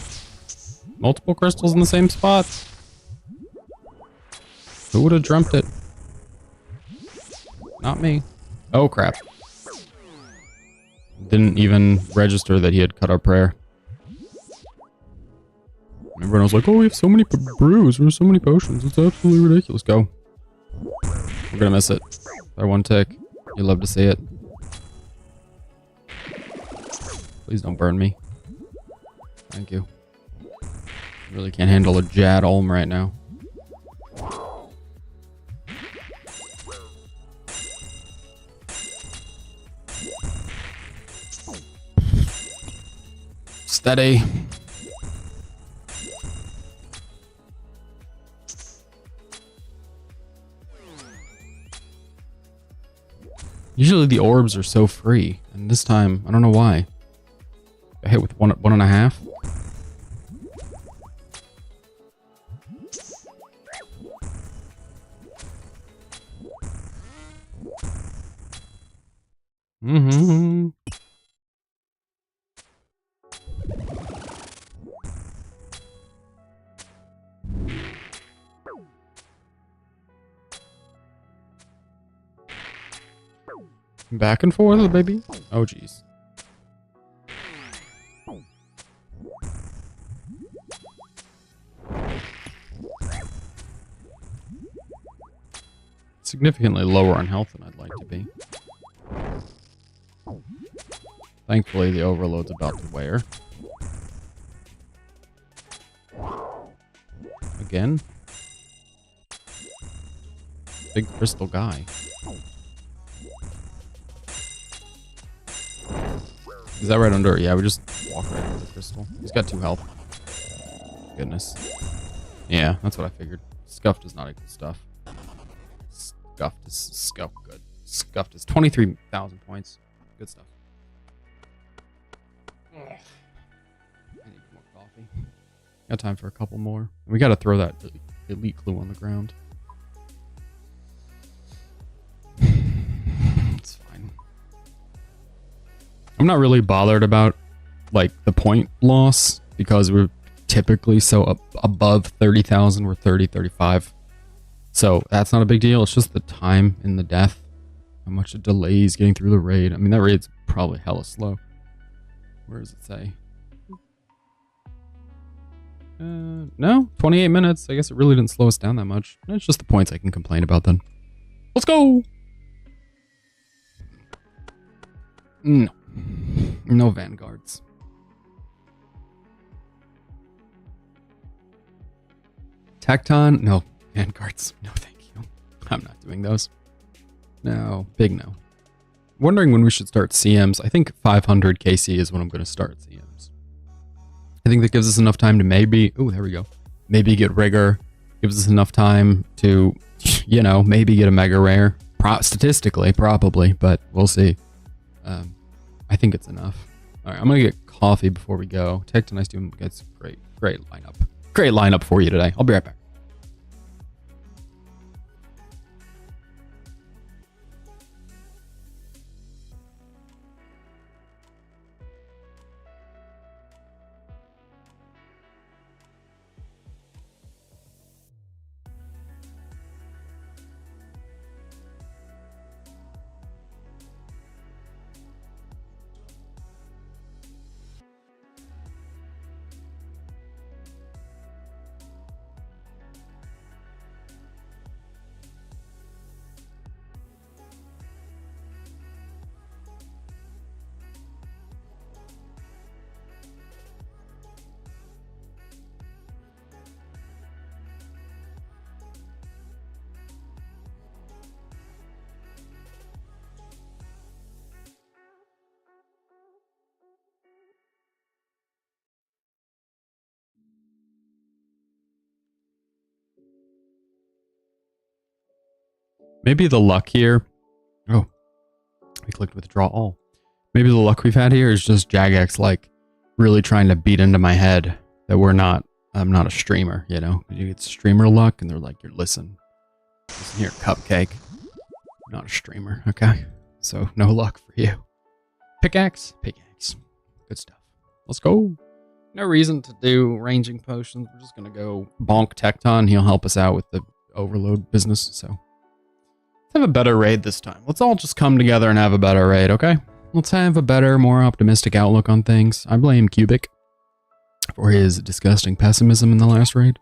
A: multiple crystals in the same spot. Who would have dreamt it? Not me. Oh, crap. Didn't even register that he had cut our prayer. Everyone was like, oh, we have so many brews. We have so many potions. It's absolutely ridiculous. Go. We're gonna miss it. By 1 tick. You'd love to see it. Please don't burn me. Thank you. Really can't handle a Jad Olm right now. Steady. Usually the orbs are so free, and this time, I don't know why. I hit with one and a half. Mm-hmm. Back and forth, baby. Oh, jeez. Significantly lower on health than I'd like to be. Thankfully, the overload's about to wear. Again. Big crystal guy. Is that right under? Yeah, we just walk right under the crystal. He's got 2 health. Goodness. Yeah, that's what I figured. Scuffed is not equal stuff. Scuffed is good. Scuffed is 23,000 points. Good stuff. I need more coffee. Got time for a couple more. We got to throw that elite clue on the ground. It's fine. I'm not really bothered about like the point loss because we're typically so above 30,000. We're 30, 35. So that's not a big deal. It's just the time in the death. How much it delays getting through the raid. I mean, that raid's probably hella slow. Where does it say? No, 28 minutes. I guess it really didn't slow us down that much. It's just the points I can complain about then. Let's go! No. No vanguards. Tecton? No. Vanguards. No, thank you. I'm not doing those. No. Big no. Wondering when we should start CMs. I think 500 KC is when I'm going to start CMs. I think that gives us enough time to maybe... Oh, there we go. Maybe get rigor. Gives us enough time to, you know, maybe get a mega rare. Statistically, probably, but we'll see. I think it's enough. All right, I'm going to get coffee before we go. Tecton, nice to get great lineup. Great lineup for you today. I'll be right back. Maybe the luck here. Oh, we clicked withdraw all. Maybe the luck we've had here is just Jagex like really trying to beat into my head that I'm not a streamer, you know? You get streamer luck and they're like, listen here, cupcake. You're not a streamer, okay? So no luck for you. Pickaxe. Good stuff. Let's go. No reason to do ranging potions. We're just gonna go bonk Tecton. He'll help us out with the overload business, so. Have a better raid this time. Let's all just come together and have a better raid, okay? Let's have a better, more optimistic outlook on things. I blame Cubic for his disgusting pessimism in the last raid.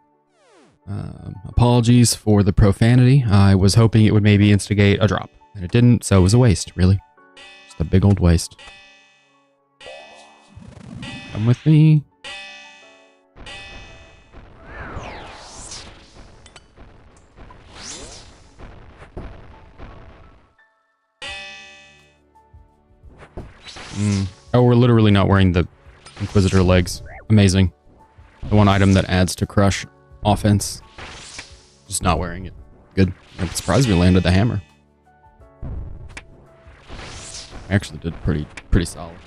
A: Apologies for the profanity. I was hoping it would maybe instigate a drop, and it didn't, so it was a waste, really. Just a big old waste. Come with me. Oh, we're literally not wearing the Inquisitor legs. Amazing. The one item that adds to crush offense. Just not wearing it. Good. I'm surprised we landed the hammer. I actually did pretty solid.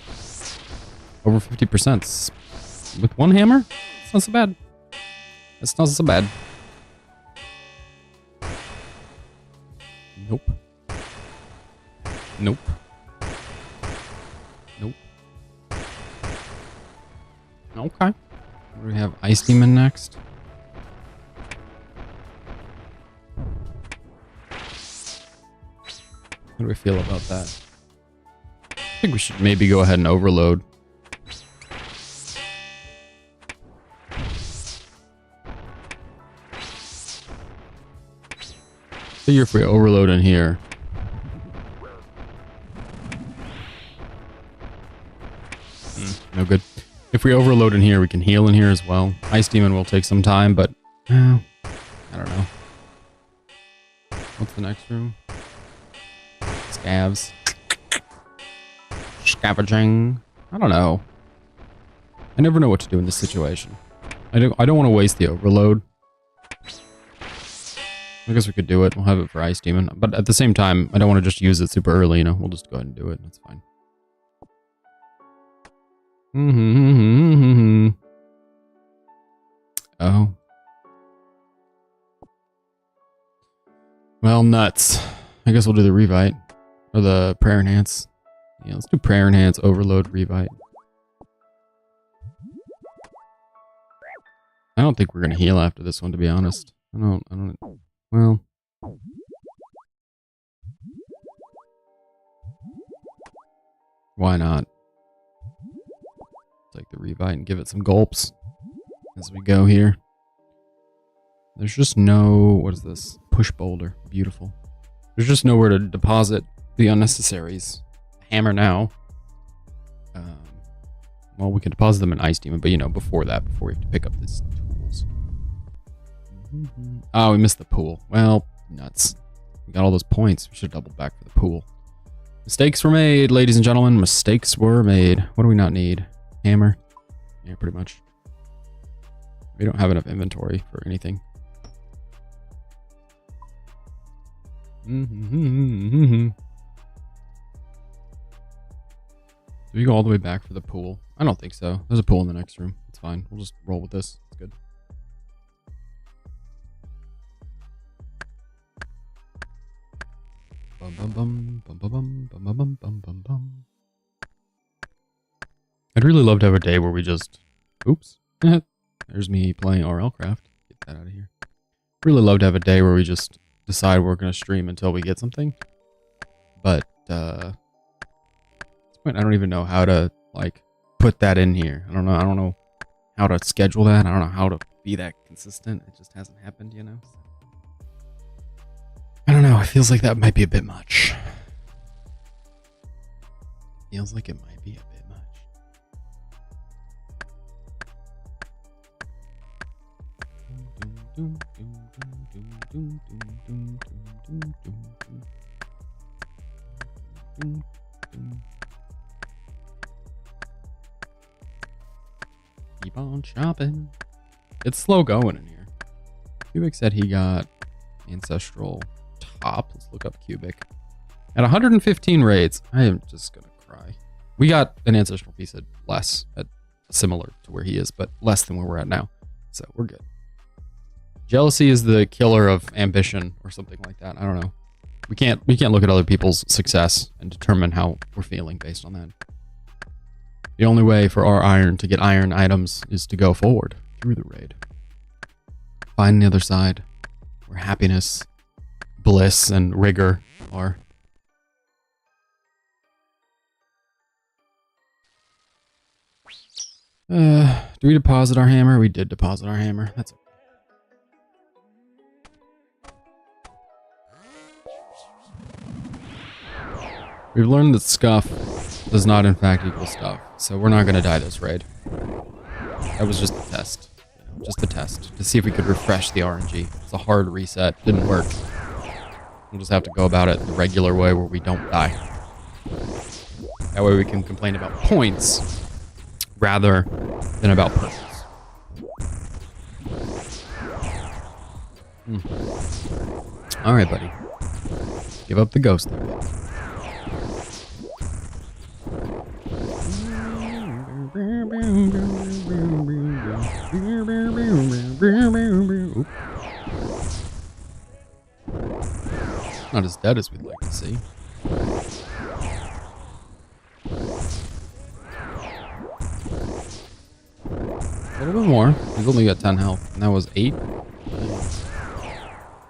A: Over 50% with one hammer? It's not so bad. It's not so bad. Nope. Nope. Nope. Okay. What do we have? Ice Demon next. How do we feel about that? I think we should maybe go ahead and overload. Figure if we overload in here. No good. If we overload in here, we can heal in here as well. Ice Demon will take some time, but I don't know. What's the next room? Scavs. Scavenging. I don't know. I never know what to do in this situation. I don't want to waste the overload. I guess we could do it. We'll have it for Ice Demon. But at the same time, I don't want to just use it super early, you know. We'll just go ahead and do it. That's fine. Oh. Well, nuts. I guess we'll do the Revite. Or the Prayer Enhance. Yeah, let's do prayer enhance, overload, revite. I don't think we're gonna heal after this one, to be honest. I don't, well. Why not? Take the revite and give it some gulps as we go here. There's just no, what is this? Push boulder, beautiful. There's just nowhere to deposit the unnecessaries. Hammer now. Well, we can deposit them in Ice Demon, but you know, before that, before we have to pick up these tools. Oh, we missed the pool. Well, nuts. We got all those points. We should have doubled back for the pool. Mistakes were made, ladies and gentlemen. Mistakes were made. What do we not need? Hammer? Yeah, pretty much. We don't have enough inventory for anything. Do we go all the way back for the pool? I don't think so. There's a pool in the next room. It's fine. We'll just roll with this. It's good. Bum bum bum bum bum bum bum bum bum bum bum. I'd really love to have a day where we just... Oops. There's me playing RL Craft. Get that out of here. Really love to have a day where we just decide we're going to stream until we get something. But, at this point, I don't even know how to, like, put that in here. I don't know how to schedule that. I don't know how to be that consistent. It just hasn't happened, you know? I don't know. It feels like that might be a bit much. Feels like it might be a bit much. Keep on chopping. It's slow going in here. Cubic said he got ancestral top. Let's look up Cubic. At 115 raids, I am just gonna cry. We got an ancestral piece at less, at similar to where he is, but less than where we're at now. So we're good. Jealousy is the killer of ambition or something like that. I don't know. We can't look at other people's success and determine how we're feeling based on that. The only way for our iron to get iron items is to go forward through the raid. Find the other side where happiness, bliss, and rigor are. Do we deposit our hammer? We did deposit our hammer. That's okay. We've learned that scuff does not in fact equal stuff, so we're not going to die this raid. That was just the test. You know, just the test to see if we could refresh the RNG. It's a hard reset. Didn't work. We'll just have to go about it the regular way where we don't die. That way we can complain about points rather than about purpose. Alright, buddy. Give up the ghost there. Oop. Not as dead as we'd like to see. A little bit more. He's only got 10 health, and that was 8.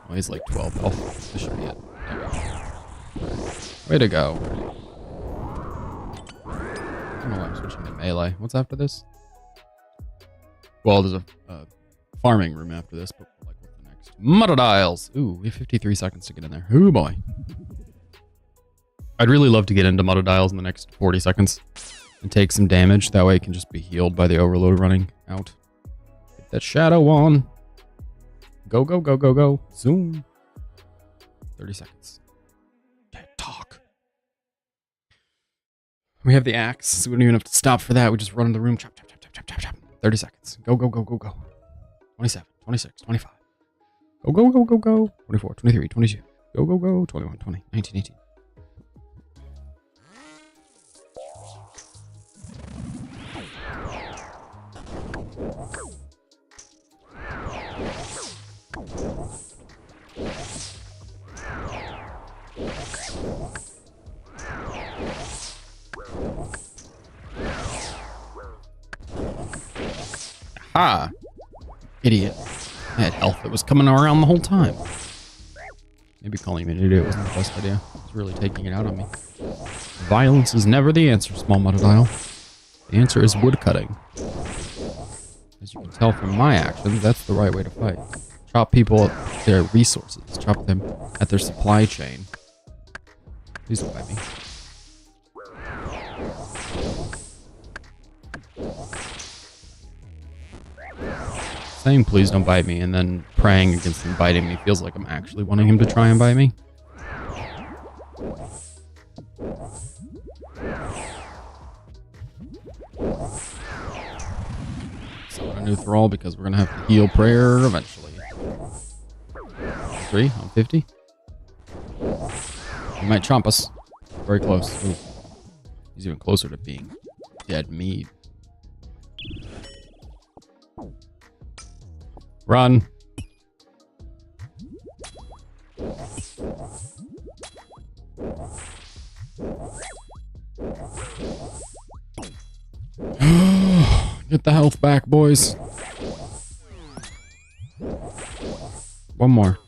A: Oh, he's like 12 health. This should be it. Way to go. I don't know why I'm switching to melee. What's after this? Well, there's a farming room after this, but like what's the next? Muddadiles! Ooh, we have 53 seconds to get in there. Oh boy. I'd really love to get into Muddadiles in the next 40 seconds and take some damage. That way it can just be healed by the overload running out. Get that shadow on. Go, go, go, go, go. Zoom. 30 seconds. Talk. We have the axe, so we don't even have to stop for that. We just run in the room. Chop, chop, chop, chop, chop, chop, chop. 30 seconds. Go, go, go, go, go. 27, 26, 25. Go, go, go, go, go. 24, 23, 22. Go, go, go. 21, 20, 19, 18. Ha! Idiot. I had health that was coming around the whole time. Maybe calling me an idiot wasn't the best idea. It's really taking it out on me. Violence is never the answer, small motodile. The answer is woodcutting. As you can tell from my actions, that's the right way to fight. Chop people at their resources. Chop them at their supply chain. Please don't bite me. Saying please don't bite me and then praying against him biting me feels like I'm actually wanting him to try and bite me. So a new thrall because we're gonna have to heal prayer eventually. 3 on 50. He might chomp us. Very close. Ooh. He's even closer to being dead meat. Run. Get the health back, boys. One more.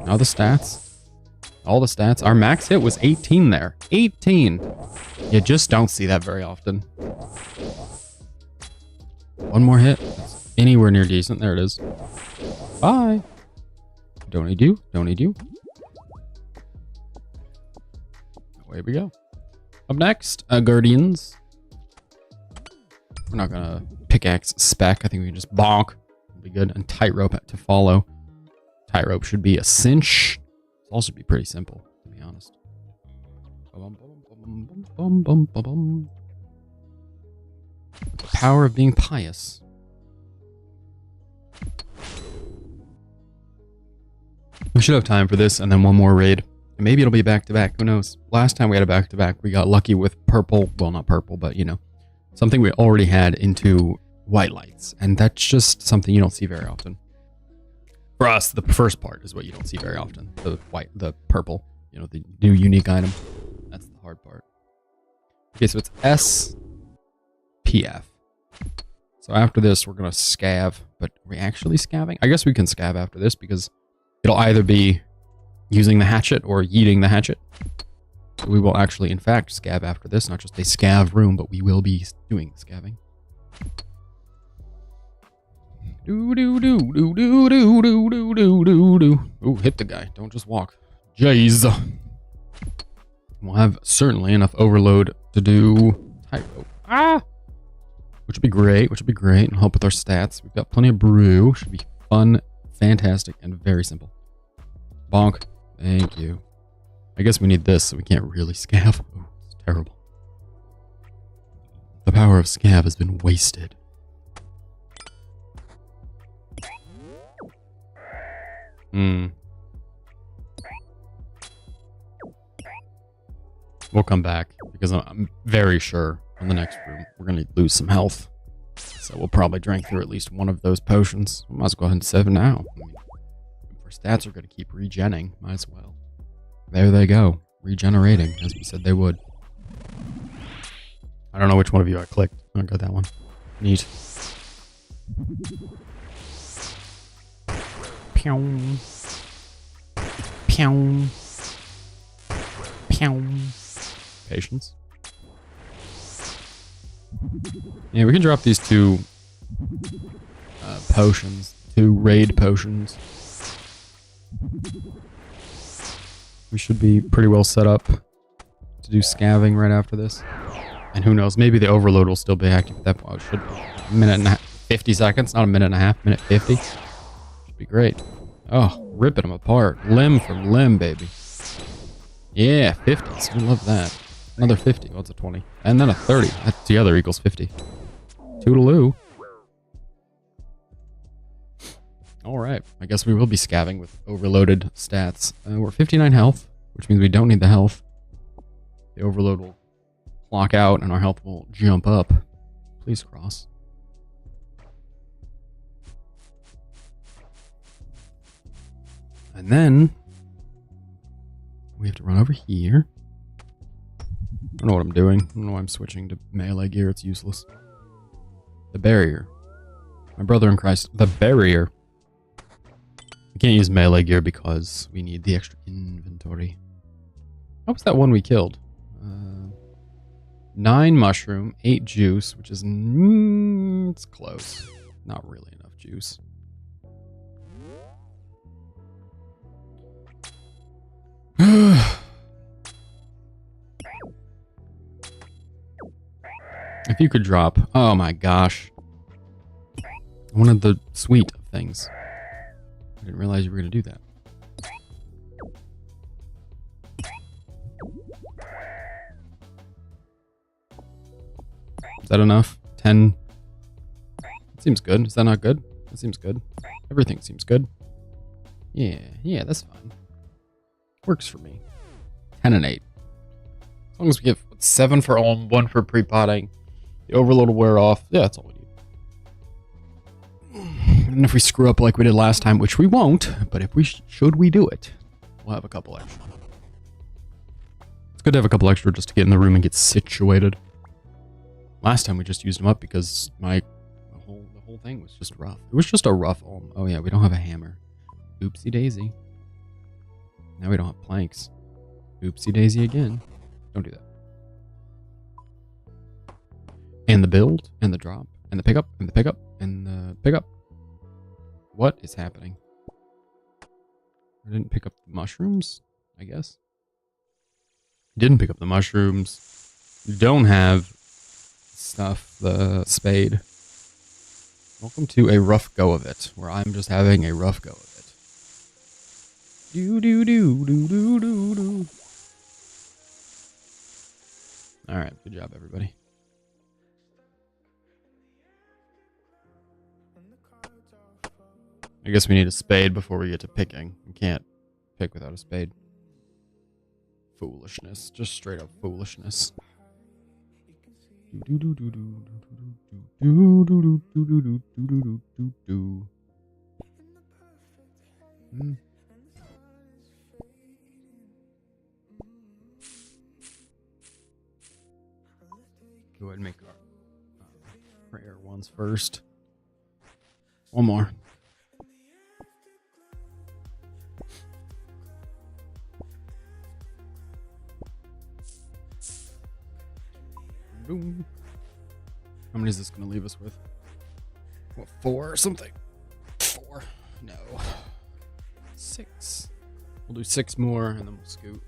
A: Now the stats. All the stats. Our max hit was 18 there. 18. You just don't see that very often. One more hit. That's anywhere near decent. There it is. Bye. Don't need you. Don't need you. Away we go. Up next, Guardians. We're not gonna pickaxe spec. I think we can just bonk. It'll be good. And tightrope to follow. Tightrope should be a cinch. It'll also be pretty simple, to be honest. The power of being pious. We should have time for this and then one more raid. Maybe it'll be back to back. Who knows? Last time we had a back to back, we got lucky with purple. Well, not purple, but you know, something we already had into white lights. And that's just something you don't see very often. For us, the first part is what you don't see very often. The white, the purple, you know, the new unique item. That's the hard part. Okay, so it's SPF. So after this, we're going to scav. But are we actually scavving? I guess we can scav after this because it'll either be using the hatchet or yeeting the hatchet. So we will actually, in fact, scav after this. Not just a scav room, but we will be doing scavving. Do do do do do do do do do do do. Ooh, hit the guy. Don't just walk. Jeez. We'll have certainly enough overload to do tightrope. Ah! Which would be great. Which would be great. And help with our stats. We've got plenty of brew. Should be fun, fantastic, and very simple. Bonk. Thank you. I guess we need this so we can't really scav. Oh, it's terrible. The power of scav has been wasted. We'll come back because I'm very sure on the next room we're going to lose some health. So we'll probably drink through at least one of those potions. We might as well go ahead and save now. I mean, if our stats are going to keep regenning, might as well. There they go. Regenerating, as we said they would. I don't know which one of you I clicked. I got that one. Neat. Pew. Pew. Pew. Patience. Yeah, we can drop these two potions. 2 raid potions. We should be pretty well set up to do scavving right after this. And who knows, maybe the overload will still be active at that point. It should be a minute and a half, 50 seconds, not a minute and a half, minute 50. Should be great. Oh, ripping them apart. Limb from limb, baby. Yeah, 50s. We love that. Another 50. Oh, it's a 20. And then a 30. That together equals 50. Toodaloo. Alright. I guess we will be scavving with overloaded stats. We're 59 health, which means we don't need the health. The overload will clock out and our health will jump up. Please cross. And then we have to run over here. I don't know what I'm doing. I don't know why I'm switching to melee gear. It's useless. The barrier. My brother in Christ. The barrier. I can't use melee gear because we need the extra inventory. What was that one we killed? 9 mushroom, 8 juice, which is... it's close. Not really enough juice. If you could drop... Oh my gosh. One of the sweet things. I didn't realize you were going to do that. Is that enough? 10? That seems good. Is that not good? That seems good. Everything seems good. Yeah, that's fine. Works for me. 10 and 8. As long as we get 7 for all, 1 for pre-potting. The overload will wear off. Yeah, that's all we need. And if we screw up like we did last time, which we won't, but if we should we do it, we'll have a couple extra. It's good to have a couple extra just to get in the room and get situated. Last time we just used them up because the whole thing was just rough. It was just a rough... Oh yeah, we don't have a hammer. Oopsie daisy. Now we don't have planks. Oopsie daisy again. Don't do that. And the build, and the drop, and the pickup, and the pickup, and the pickup. What is happening? I didn't pick up the mushrooms, I guess. Didn't pick up the mushrooms. Don't have stuff, the spade. Welcome to a rough go of it, where I'm just having a rough go of it. Do. Alright, good job, everybody. I guess we need a spade before we get to picking. We can't pick without a spade. Foolishness. Just straight up foolishness. Go ahead and make our prayer ones first. One more. Boom. How many is this going to leave us with? What, 4 or something? 4. No. 6. We'll do 6 more and then we'll scoot.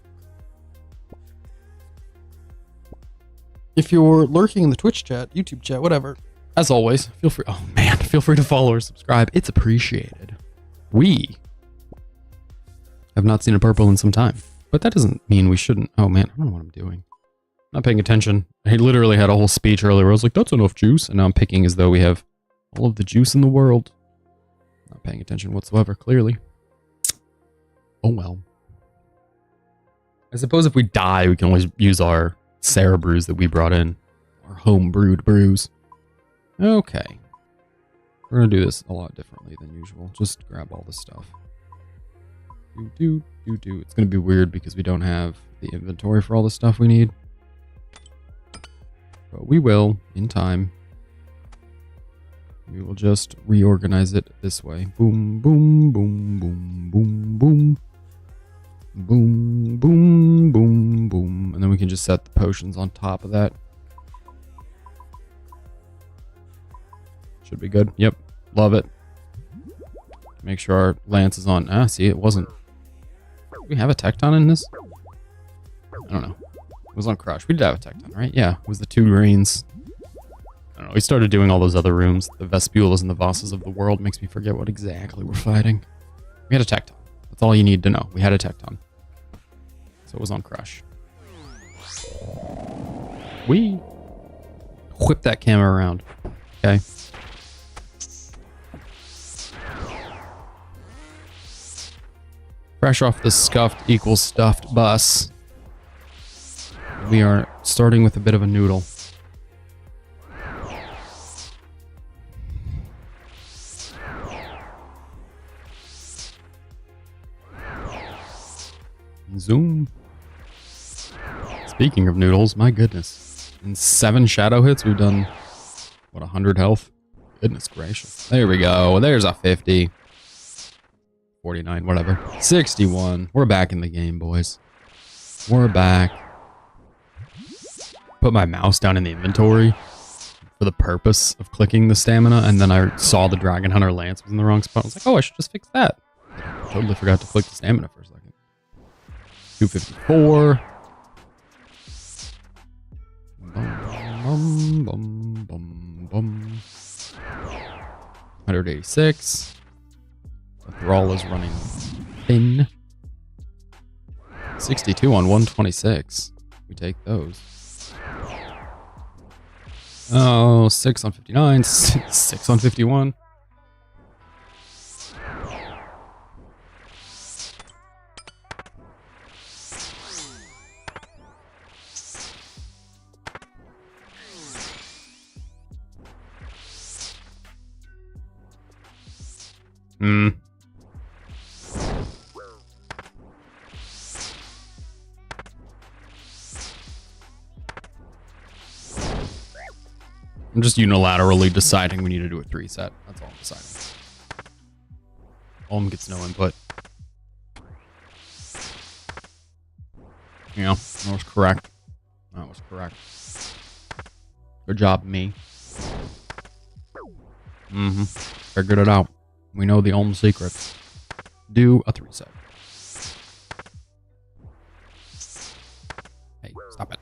A: If you're lurking in the Twitch chat, YouTube chat, whatever, as always, feel free to follow or subscribe. It's appreciated. We have not seen a purple in some time, but that doesn't mean we shouldn't. Oh man, I don't know what I'm doing. Not paying attention. I literally had a whole speech earlier where I was like, that's enough juice. And now I'm picking as though we have all of the juice in the world. Not paying attention whatsoever, clearly. Oh well. I suppose if we die, we can always use our Sarah brews that we brought in. Our home brewed brews. Okay. We're going to do this a lot differently than usual. Just grab all the stuff. It's going to be weird because we don't have the inventory for all the stuff we need. But we will, in time. We will just reorganize it this way. Boom, boom, boom, boom, boom, boom. Boom, boom, boom, boom. And then we can just set the potions on top of that. Should be good. Yep. Love it. Make sure our lance is on. Ah, see, it wasn't. Do we have a tecton in this? I don't know. It was on Crush. We did have a tecton, right? Yeah, it was the 2 greens. I don't know. We started doing all those other rooms. The Vespulas and the Vosses of the world. Makes me forget what exactly we're fighting. We had a tecton. That's all you need to know. We had a tecton. So it was on Crush. We whip that camera around. Okay. Fresh off the scuffed equals stuffed bus. We are starting with a bit of a noodle. Zoom. Speaking of noodles, my goodness. In 7 shadow hits, we've done, what, 100 health? Goodness gracious. There we go. There's a 50. 49, whatever. 61. We're back in the game, boys. We're back. Put my mouse down in the inventory for the purpose of clicking the stamina, and then I saw the Dragon Hunter Lance was in the wrong spot. I was like, oh, I should just fix that. I totally forgot to click the stamina for a second. 254. Bum, bum, bum, bum. 186. The thrall is running thin. 62 on 126. We take those. Oh, 6 on 59. 6 on 51. I'm just unilaterally deciding we need to do a 3 set. That's all I'm deciding. Olm gets no input. Yeah, that was correct. That was correct. Good job, me. Figured it out. We know the Olm secrets. Do a 3 set. Hey, stop it.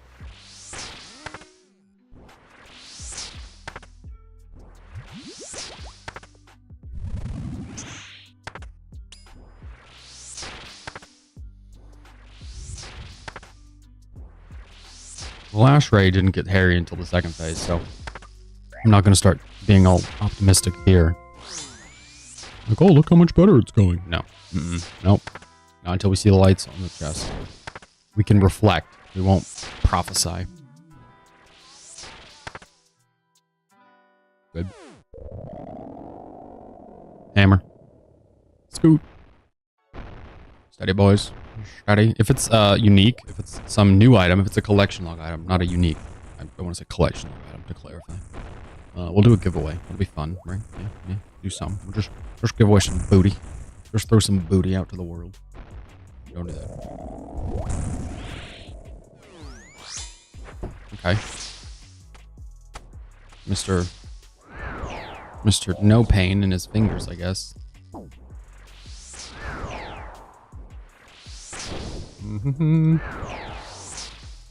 A: The Lash Ray didn't get Harry until the second phase, so I'm not going to start being all optimistic here. Like, oh, look how much better it's going. No. Nope. Not until we see the lights on the chest. We can reflect. We won't prophesy. Good. Hammer. Scoot. Steady, boys. Steady. If it's unique, if it's some new item, if it's a collection log item, not a unique. I don't want to say collection log item to clarify. We'll do a giveaway. It'll be fun, right? Yeah. Do some. We'll just give away some booty. Just throw some booty out to the world. Don't do that. Okay. Mr. No pain in his fingers, I guess.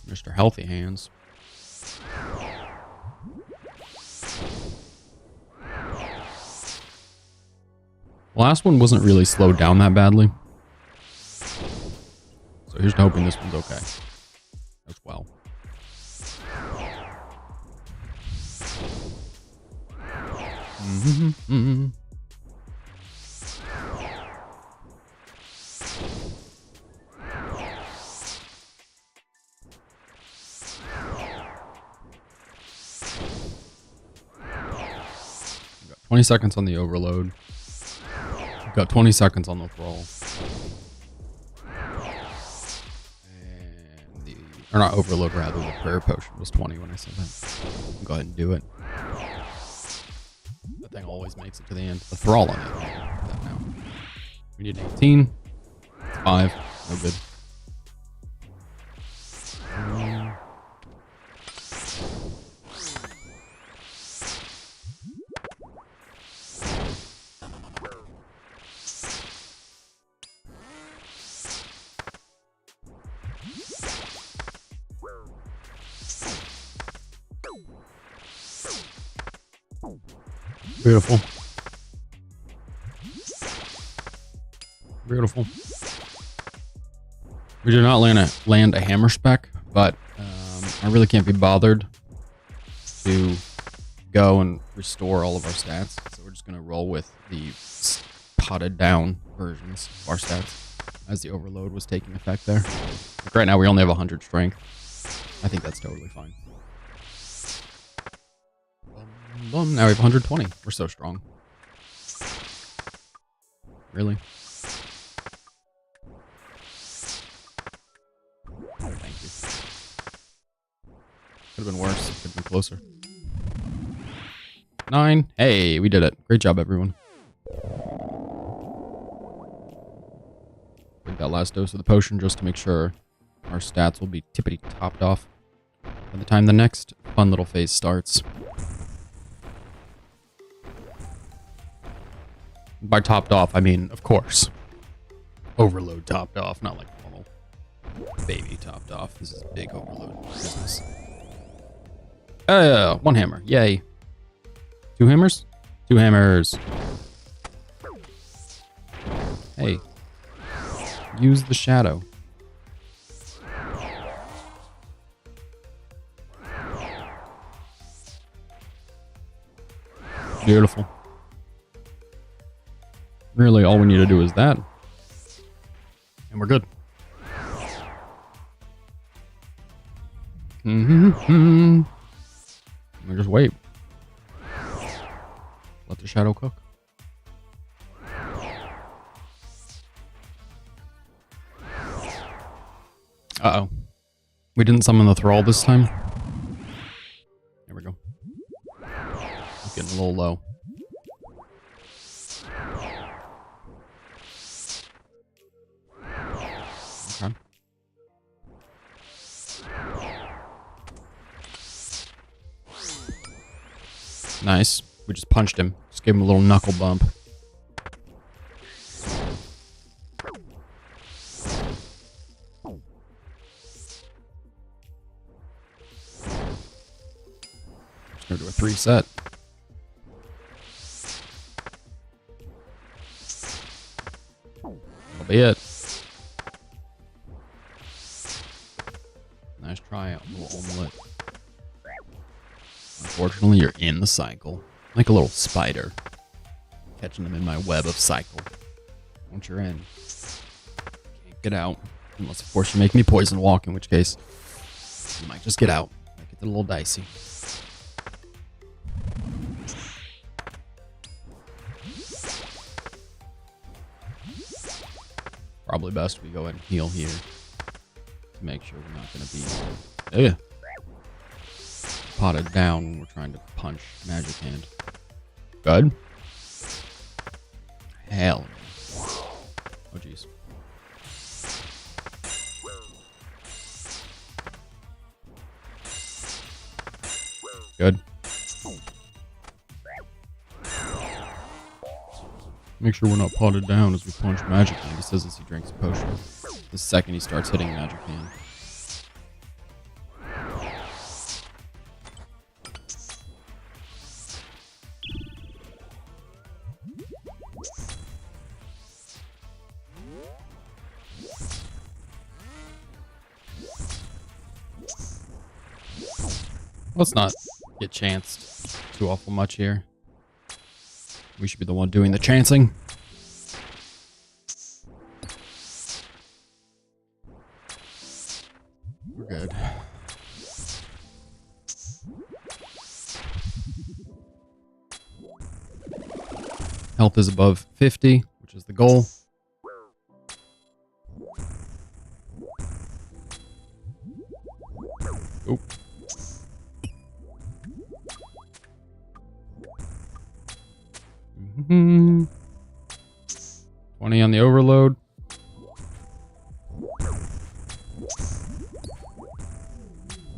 A: Mr. Healthy Hands. The last one wasn't really slowed down that badly. So here's to hoping this one's okay as well. We've got 20 seconds on the overload. We've got 20 seconds on the thrall. And the... Or not overload, rather. The prayer potion was 20 when I said that. Go ahead and do it. That thing always makes it to the end. The thrall on it. That now. We need 18. 5. No good. Beautiful. Beautiful. We did not land a hammer spec, but I really can't be bothered to go and restore all of our stats. So we're just going to roll with the potted down versions of our stats as the overload was taking effect there. Like right now we only have 100 strength. I think that's totally fine. Now we have 120. We're so strong. Really? Thank you. Could have been worse. Could have been closer. 9. Hey, we did it. Great job, everyone. Drink that last dose of the potion just to make sure our stats will be tippity topped off by the time the next fun little phase starts. By topped off, I mean, of course, overload topped off, not like normal baby topped off. This is big overload business. 1 hammer. Yay. 2 hammers? 2 hammers. Hey. Use the shadow. Beautiful. Really, all we need to do is that. And we're good. We just wait. Let the shadow cook. Uh-oh. We didn't summon the thrall this time. There we go. It's getting a little low. Okay. Nice. We just punched him. Just gave him a little knuckle bump. Just gonna do a 3 set. That'll be it. Nice try, little omelet. Unfortunately, you're in the cycle. Like a little spider. Catching them in my web of cycle. Once you're in, can't get out. Unless, of course, you make me poison walk, in which case, you might just get out. Might get a little dicey. Probably best we go ahead and heal here. To make sure we're not going to be potted down when we're trying to punch Magic Hand. Good. Hell. Oh, jeez. Good. Make sure we're not potted down as we punch Magic Hand. He says as he drinks a potion. The second he starts hitting Magic Hand. Let's not get chanced too awful much here. We should be the one doing the chancing. We're good. Health is above 50, which is the goal. Oop. Mm-hmm. 20 on the overload.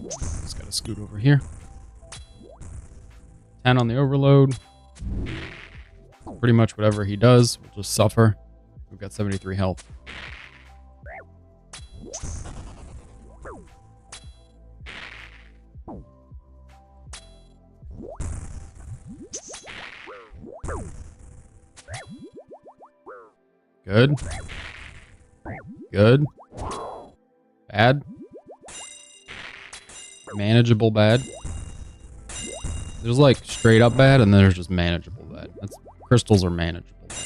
A: Just gotta scoot over here. 10 on the overload. Pretty much whatever he does, we'll just suffer. We've got 73 health. Good. Good. Bad. Manageable bad. There's like straight up bad and then there's just manageable bad. Crystals are manageable bad.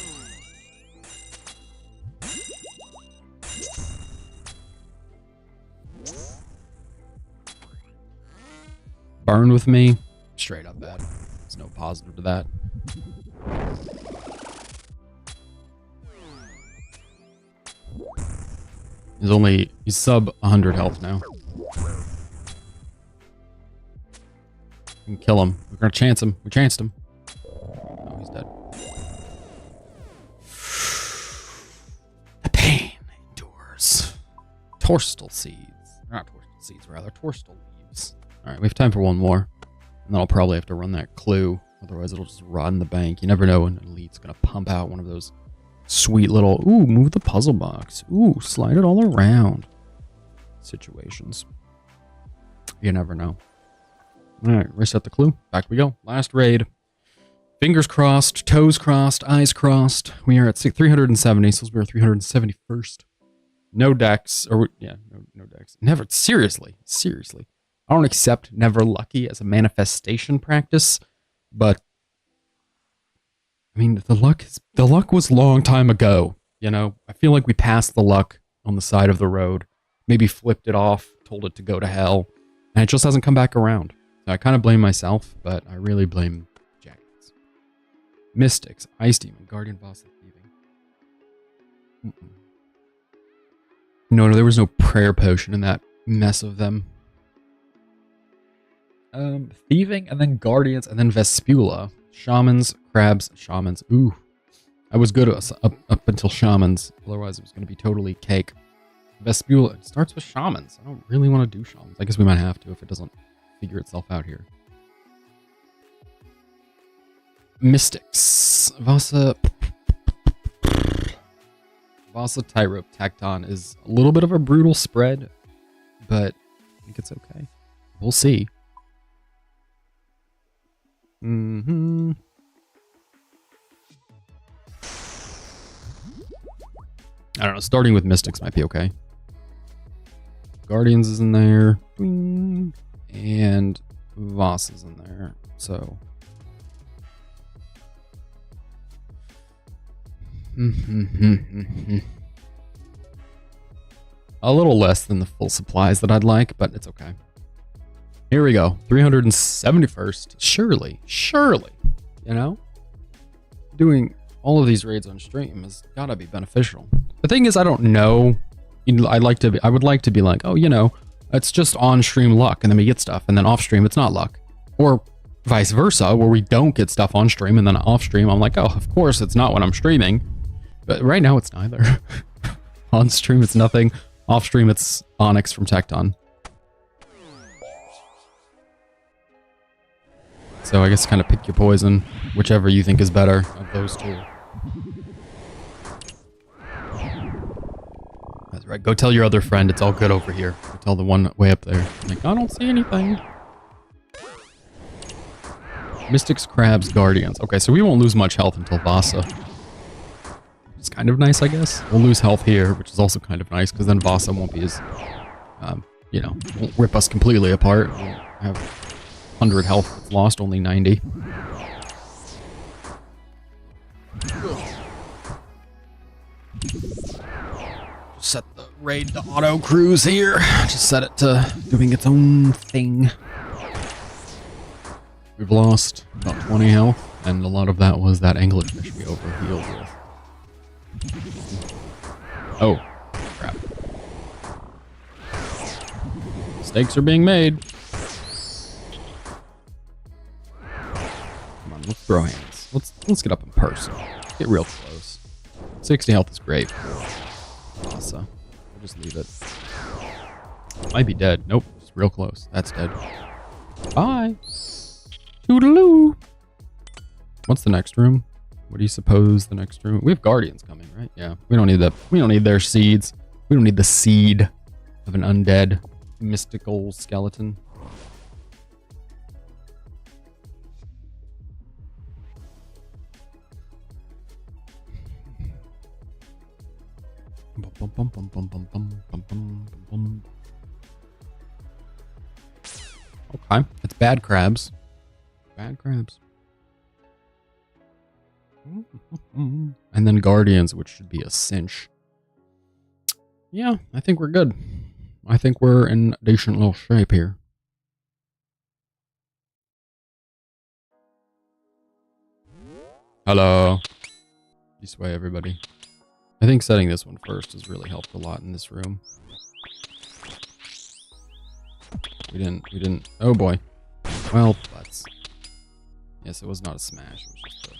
A: Burn with me. Straight up bad. There's no positive to that. He's sub 100 health now. We can kill him. We're gonna chance him. We chanced him. Torstal seeds. Not torstal seeds, rather. Torstal leaves. All right, we have time for one more. And then I'll probably have to run that clue. Otherwise, it'll just rot in the bank. You never know when an elite's going to pump out one of those sweet little, ooh, move the puzzle box. Ooh, slide it all around situations. You never know. All right, reset the clue. Back we go. Last raid. Fingers crossed, toes crossed, eyes crossed. We are at 370, so we're 371st. No decks, or yeah, no decks. Never, seriously. I don't accept never lucky as a manifestation practice, but I mean, the luck was a long time ago. You know, I feel like we passed the luck on the side of the road, maybe flipped it off, told it to go to hell, and it just hasn't come back around. So I kind of blame myself, but I really blame Jackets. Mystics, Ice Demon, Guardian Boss of Thieving. No, there was no prayer potion in that mess of them. Thieving, and then Guardians, and then Vespula. Shamans, Crabs, Shamans. Ooh. I was good up until Shamans. Otherwise, it was going to be totally cake. Vespula, it starts with Shamans. I don't really want to do Shamans. I guess we might have to if it doesn't figure itself out here. Mystics. Vasa Tightrope Tecton is a little bit of a brutal spread, but I think it's okay. We'll see. I don't know, starting with Mystics might be okay. Guardians is in there. And Voss is in there. So. A little less than the full supplies that I'd like, but it's okay. Here we go. 371st. Surely. You know? Doing all of these raids on stream has gotta be beneficial. The thing is, I don't know. I would like to be like, oh, you know, it's just on stream luck, and then we get stuff, and then off stream it's not luck. Or vice versa, where we don't get stuff on stream, and then off stream I'm like, oh, of course it's not when I'm streaming. But right now it's neither. On stream it's nothing. Off stream it's Onyx from Tecton. So I guess kind of pick your poison, whichever you think is better of those two. That's right. Go tell your other friend it's all good over here. Go tell the one way up there. Like, I don't see anything. Mystics, Crabs, Guardians. Okay, so we won't lose much health until Vasa. It's kind of nice, I guess. We'll lose health here, which is also kind of nice, because then Vasa won't be as, you know, won't rip us completely apart. We'll have 100 health lost, only 90. Set the raid to auto cruise here. Just set it to doing its own thing. We've lost about 20 health, and a lot of that was that anglerfish we overhealed with. Oh, crap. Mistakes are being made. Come on, let's throw hands. Let's get up in person. Get real close. 60 health is great. So we'll just leave it. Might be dead. Nope, it's real close. That's dead. Bye. Toodaloo. What's the next room? What do you suppose the next room? We have Guardians coming, right? Yeah. We don't need that. We don't need their seeds. We don't need the seed of an undead mystical skeleton. Okay, it's bad crabs. Bad crabs. And then Guardians, which should be a cinch. Yeah, I think we're good. I think we're in decent little shape here. Hello. This way, everybody. I think setting this one first has really helped a lot in this room. We didn't, oh boy. Well, let's. Yes, it was not a smash, it was just a...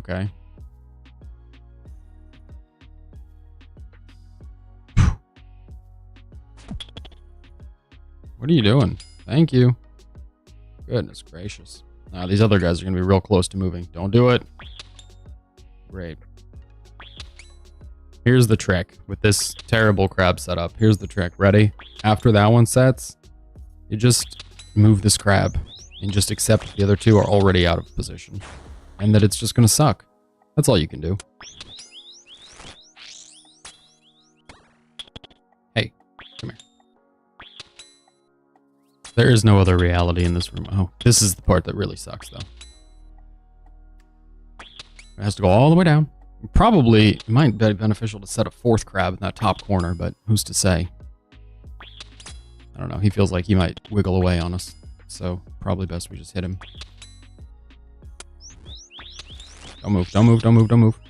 A: Okay. What are you doing? Thank you. Goodness gracious. Now these other guys are going to be real close to moving. Don't do it. Great. Here's the trick with this terrible crab setup. Here's the trick. Ready? After that one sets, you just move this crab and just accept the other two are already out of position and that it's just going to suck. That's all you can do. Hey, come here. There is no other reality in this room. Oh, this is the part that really sucks, though. It has to go all the way down. Probably, it might be beneficial to set a fourth crab in that top corner, but who's to say? I don't know. He feels like he might wiggle away on us. So, probably best we just hit him. Don't move, don't move, don't move, don't move.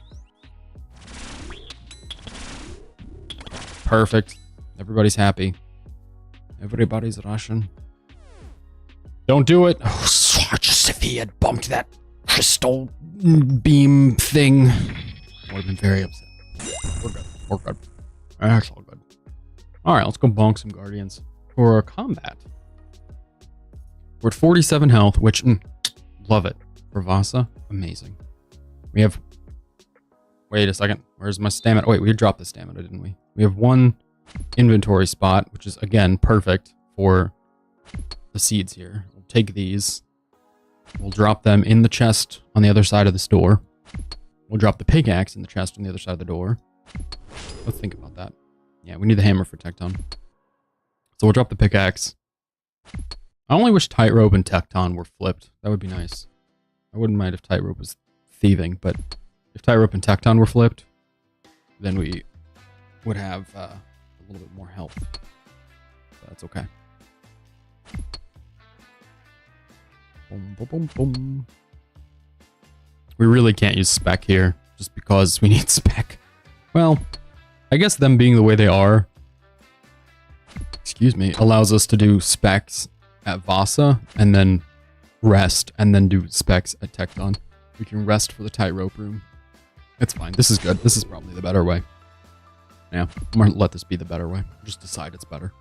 A: Perfect. Everybody's happy. Everybody's Russian. Don't do it. Oh, just if he had bumped that crystal beam thing, I would have been very upset. We're good. We're good. That's all good. All right, let's go bonk some guardians for combat. We're at 47 health, which, love it. For Vasa, amazing. We have... Wait a second. Where's my stamina? Oh, wait, we dropped the stamina, didn't we? We have one inventory spot, which is, again, perfect for the seeds here. We'll take these. We'll drop them in the chest on the other side of this door. We'll drop the pickaxe in the chest on the other side of the door. Let's think about that. Yeah, we need the hammer for Tecton. So we'll drop the pickaxe. I only wish Tightrope and Tecton were flipped. That would be nice. I wouldn't mind if Tightrope was thieving, but if Tightrope and Tecton were flipped, then we would have a little bit more health. So that's okay. Boom, boom, boom, boom. We really can't use spec here, just because we need spec. Well, I guess them being the way they are, excuse me, allows us to do specs at Vasa, and then rest, and then do specs at Tecton. We can rest for the Tightrope room. It's fine. This is good. This is probably the better way. Yeah, I'm gonna let this be the better way. Just decide it's better.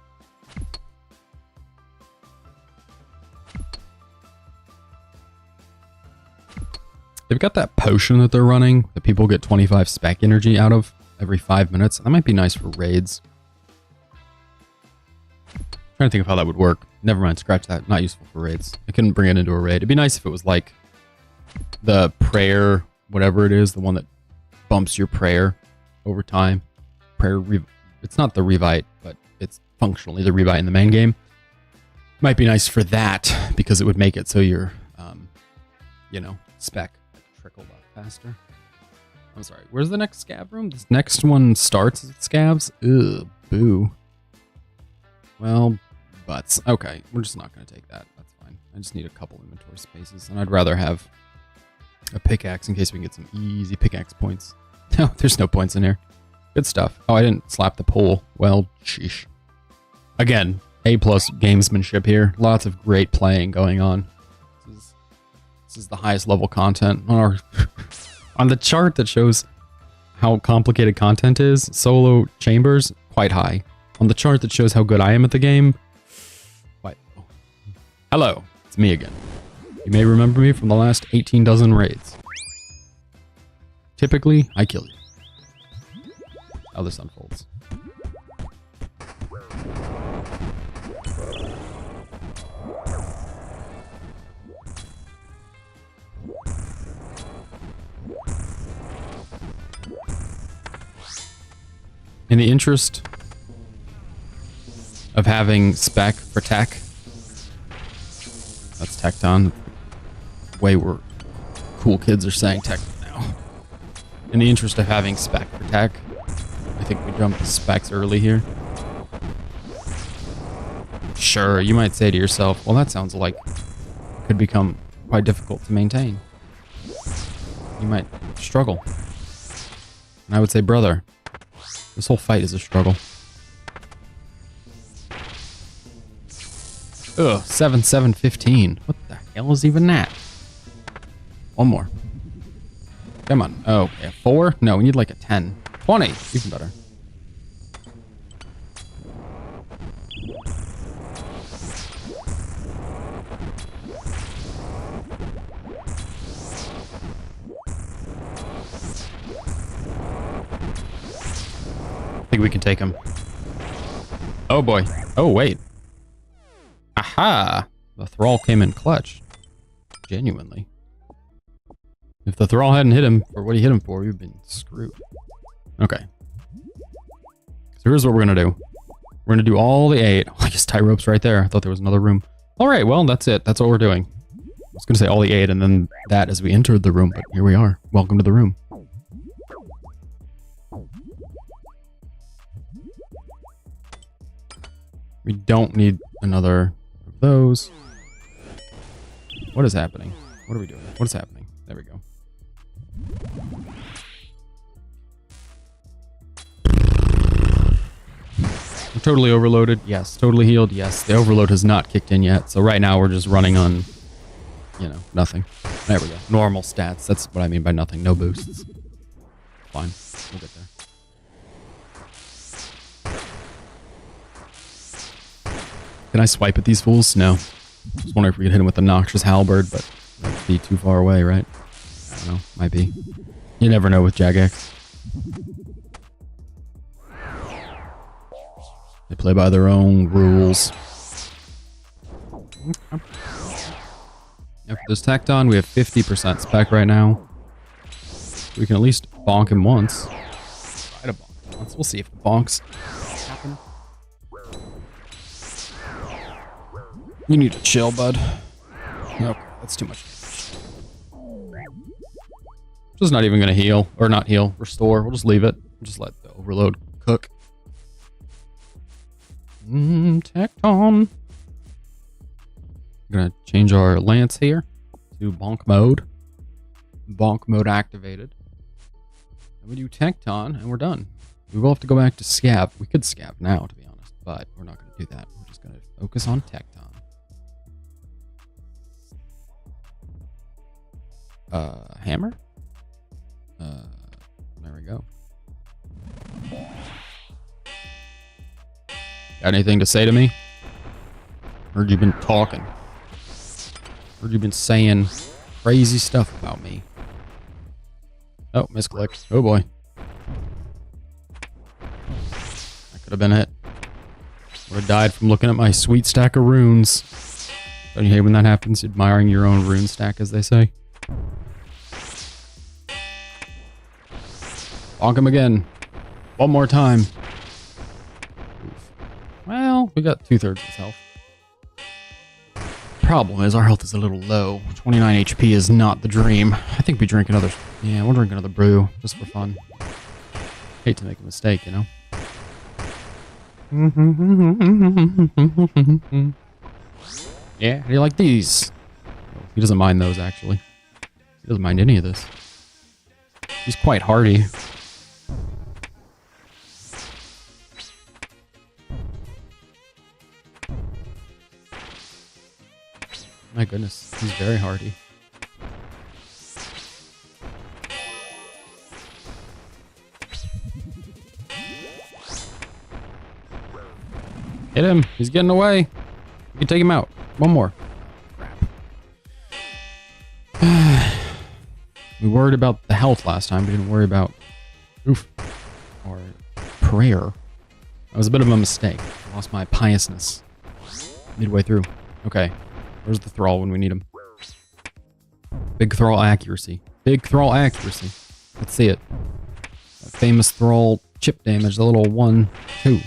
A: They've got that potion that they're running that people get 25 spec energy out of every 5 minutes. That might be nice for raids. Trying to think of how that would work. Never mind, scratch that. Not useful for raids. I couldn't bring it into a raid. It'd be nice if it was like the prayer, whatever it is, the one that bumps your prayer over time. It's not the revite, but it's functionally the revite in the main game. Might be nice for that because it would make it so your, you know, spec trickle up faster. I'm sorry. Where's the next scab room? This next one starts at scabs. Ugh, boo. Well, butts. Okay, we're just not going to take that. That's fine. I just need a couple inventory spaces, and I'd rather have a pickaxe in case we can get some easy pickaxe points. No, there's no points in here. Good stuff. Oh, I didn't slap the pole. Well, sheesh. Again, A+ gamesmanship here. Lots of great playing going on. This is the highest level content on our on the chart that shows how complicated content is. Solo chambers, quite high. On the chart that shows how good I am at the game, quite low. Hello, it's me again. You may remember me from the last 18 dozen raids. Typically, I kill you. How this unfolds. In the interest of having spec for tech, that's Tecton. Way we're cool kids are saying tech now. In the interest of having spec for tech, I think we jump the specs early here. Sure, you might say to yourself, well, that sounds like it could become quite difficult to maintain. You might struggle. And I would say, brother, this whole fight is a struggle. Ugh, 7-7-15. What the hell is even that? One more. Come on. Oh, okay. 4? No, we need like a 10. 20. Even better. I think we can take him. Oh boy. Oh wait. Aha! The thrall came in clutch. Genuinely. If the thrall hadn't hit him for what he hit him for, we'd been screwed. Okay. So here's what we're gonna do. We're gonna do all the 8. Oh, I guess tie ropes right there. I thought there was another room. Alright, well, that's it. That's what we're doing. I was gonna say all the 8 and then that as we entered the room, but here we are. Welcome to the room. We don't need another of those. What is happening? What are we doing? What is happening? There we go. We're totally overloaded. Yes. Totally healed. Yes. The overload has not kicked in yet. So right now we're just running on, you know, nothing. There we go. Normal stats. That's what I mean by nothing. No boosts. Fine. We'll get there. Can I swipe at these fools? No. Just wondering if we could hit him with the noxious halberd, but that'd be too far away, right? I don't know. Might be. You never know with Jagex. They play by their own rules. After this Tecton, we have 50% spec right now. We can at least bonk him once. Try to bonk him once. We'll see if the bonks happen. You need to chill, bud. Okay, that's too much. Just not even gonna heal. Or not heal. Restore. We'll just leave it. Just let the overload cook. Tecton. I'm gonna change our lance here to bonk mode. Bonk mode activated. And we do Tecton and we're done. We will have to go back to Scav. We could Scav now, to be honest, but we're not gonna do that. We're just gonna focus on Tecton. Hammer? There we go. Got anything to say to me? Heard you've been talking. Heard you've been saying crazy stuff about me. Oh, misclicked. Oh boy. That could have been it. Would have died from looking at my sweet stack of runes. Don't you hate when that happens? Admiring your own rune stack, as they say. Bonk him again. One more time. Oof. Well, we got 2/3 of his health. Problem is, our health is a little low. 29 HP is not the dream. I think we drink another... Yeah, we'll drink another brew, just for fun. Hate to make a mistake, you know? Yeah, how do you like these? He doesn't mind those, actually. He doesn't mind any of this. He's quite hardy. My goodness, he's very hardy. Hit him! He's getting away! We can take him out. One more. Crap. We worried about the health last time. We didn't worry about... Oof. Or prayer. That was a bit of a mistake. I lost my piousness. Midway through. Okay. Where's the thrall when we need him? Big thrall accuracy. Big thrall accuracy. Let's see it. That famous thrall chip damage. The little 1, 2.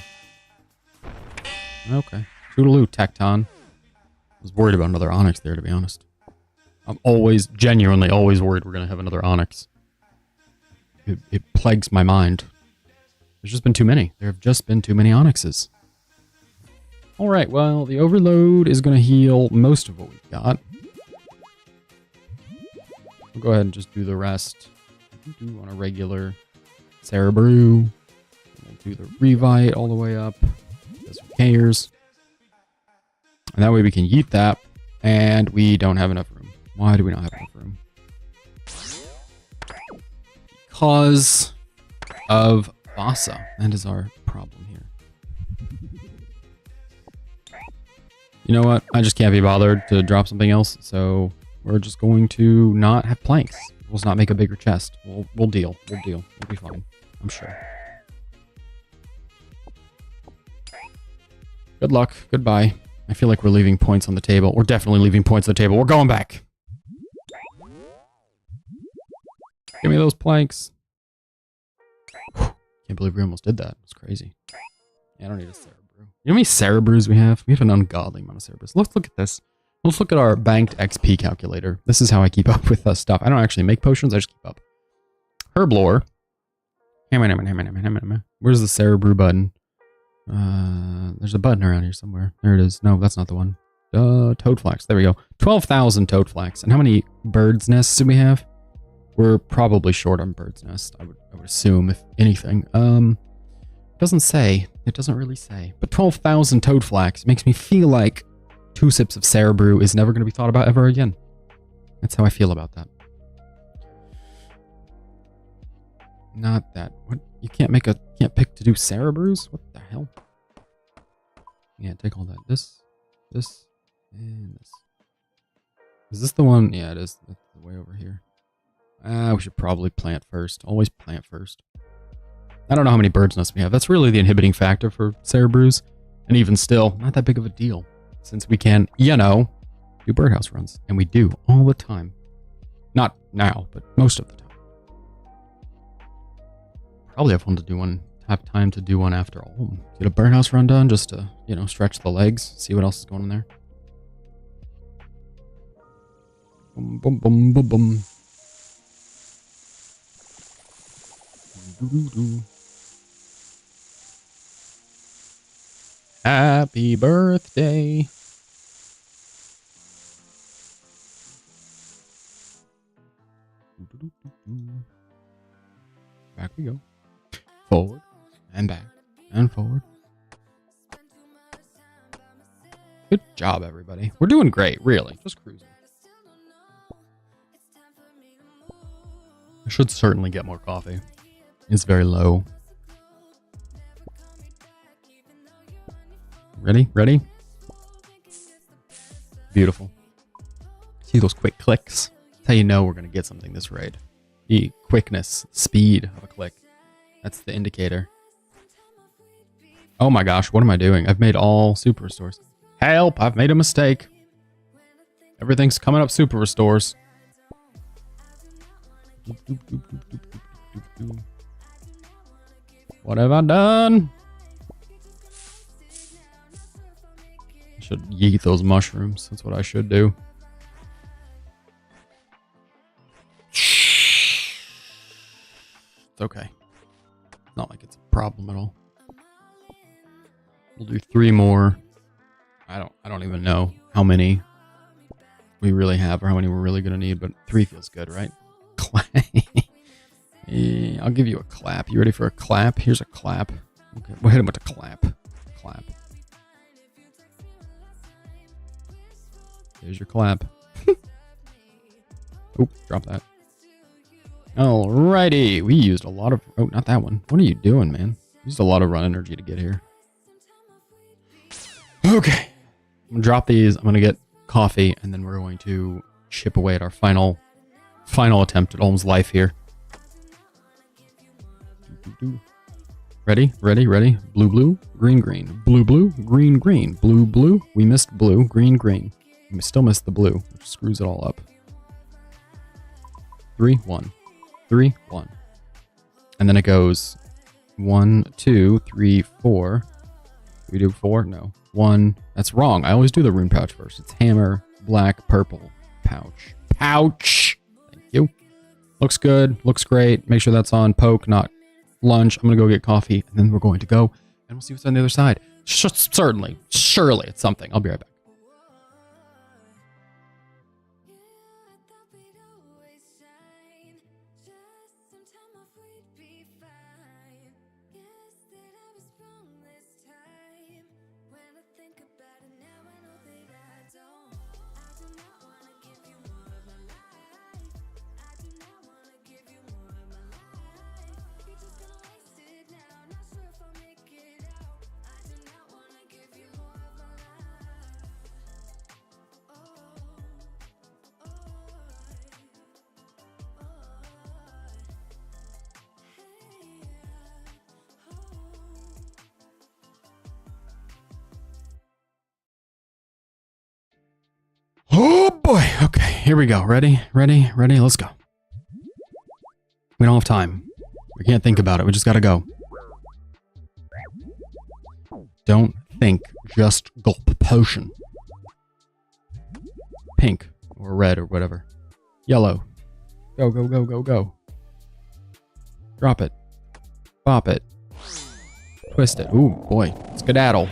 A: Okay. Toodaloo, Tecton. I was worried about another Onyx there, to be honest. I'm always, genuinely always worried we're going to have another Onyx. It plagues my mind. There's just been too many. There have just been too many Onyxes. Alright, well, the overload is going to heal most of what we've got. We'll go ahead and just do the rest. We'll do on a regular Cerebrew. We'll do the Revite all the way up. Because who cares? And that way we can yeet that. And we don't have enough room. Why do we not have enough room? because of Vasa. That is our problem here. You know what? I just can't be bothered to drop something else, so we're just going to not have planks. We'll just not make a bigger chest. We'll deal. We'll deal. We'll be fine. I'm sure. Good luck. Goodbye. I feel like we're leaving points on the table. We're definitely leaving points on the table. We're going back. Give me those planks. Whew. Can't believe we almost did that. It's crazy. Yeah, I don't need a Cerebrew. You know how many Cerebrews we have? We have an ungodly amount of Cerebrews. Let's look at this. Let's look at our banked XP calculator. This is how I keep up with stuff. I don't actually make potions. I just keep up. Herblore. Where's the Cerebrew button? There's a button around here somewhere. There it is. No, that's not the one. Toadflax. There we go. 12,000 Toadflax. And how many bird's nests do we have? We're probably short on bird's nest. I would assume, if anything. Doesn't say. It doesn't really say. But 12,000 Toadflax makes me feel like 2 sips of Cerebrew is never going to be thought about ever again. That's how I feel about that. Not that. What? You can't pick to do Cerebrews? What the hell? Yeah, take all that. This, and this. Is this the one? Yeah, it is. That's way over here. We should probably plant first. Always plant first. I don't know how many bird's nests we have. That's really the inhibiting factor for Cerebrews. And even still, not that big of a deal. Since we can, you know, do birdhouse runs. And we do all the time. Not now, but most of the time. Probably have time to do one after all. Get a birdhouse run done just to, you know, stretch the legs. See what else is going on there. Boom, boom, boom, boom, boom. Happy birthday. Back we go. Forward and back and forward. Good job, everybody. We're doing great, really. Just cruising. I should certainly get more coffee. It's very low. Ready? Ready? Beautiful. See those quick clicks? That's how you know we're going to get something this raid. The quickness, speed of a click. That's the indicator. Oh my gosh, what am I doing? I've made all super restores. Help! I've made a mistake. Everything's coming up super restores. What have I done? I should yeet those mushrooms. That's what I should do. It's okay. Not like it's a problem at all. We'll do 3 more. I don't even know how many we really have or how many we're really gonna need, but 3 feels good, right? Yeah, I'll give you a clap. You ready for a clap? Here's a clap. Okay, we'll hit him with a clap. Clap. Here's your clap. Oop, drop that. Alrighty, we used a lot of... Oh, not that one. What are you doing, man? Used a lot of run energy to get here. Okay. I'm gonna drop these. I'm gonna get coffee, and then we're going to chip away at our final attempt at Olm's life here. Ready? Ready? Ready? Blue, blue, green, green. Blue, blue, green, green. Blue, blue. We missed blue, green, green. We still missed the blue, which screws it all up. 3, 1. 3, 1. And then it goes 1, 2, 3, 4. Do we do 4? No. 1. That's wrong. I always do the rune pouch first. It's hammer, black, purple, pouch. Pouch! Thank you. Looks good. Looks great. Make sure that's on poke, not lunch. I'm going to go get coffee, and then we're going to go, and we'll see what's on the other side. Certainly. Surely it's something. I'll be right back. Oh boy. Okay, here we go. Ready? Ready? Ready? Let's go. We don't have time. We can't think about it. We just gotta go. Don't think. Just gulp. Potion. Pink. Or red or whatever. Yellow. Go, go, go, go, go. Drop it. Bop it. Twist it. Ooh, boy. Skedaddle.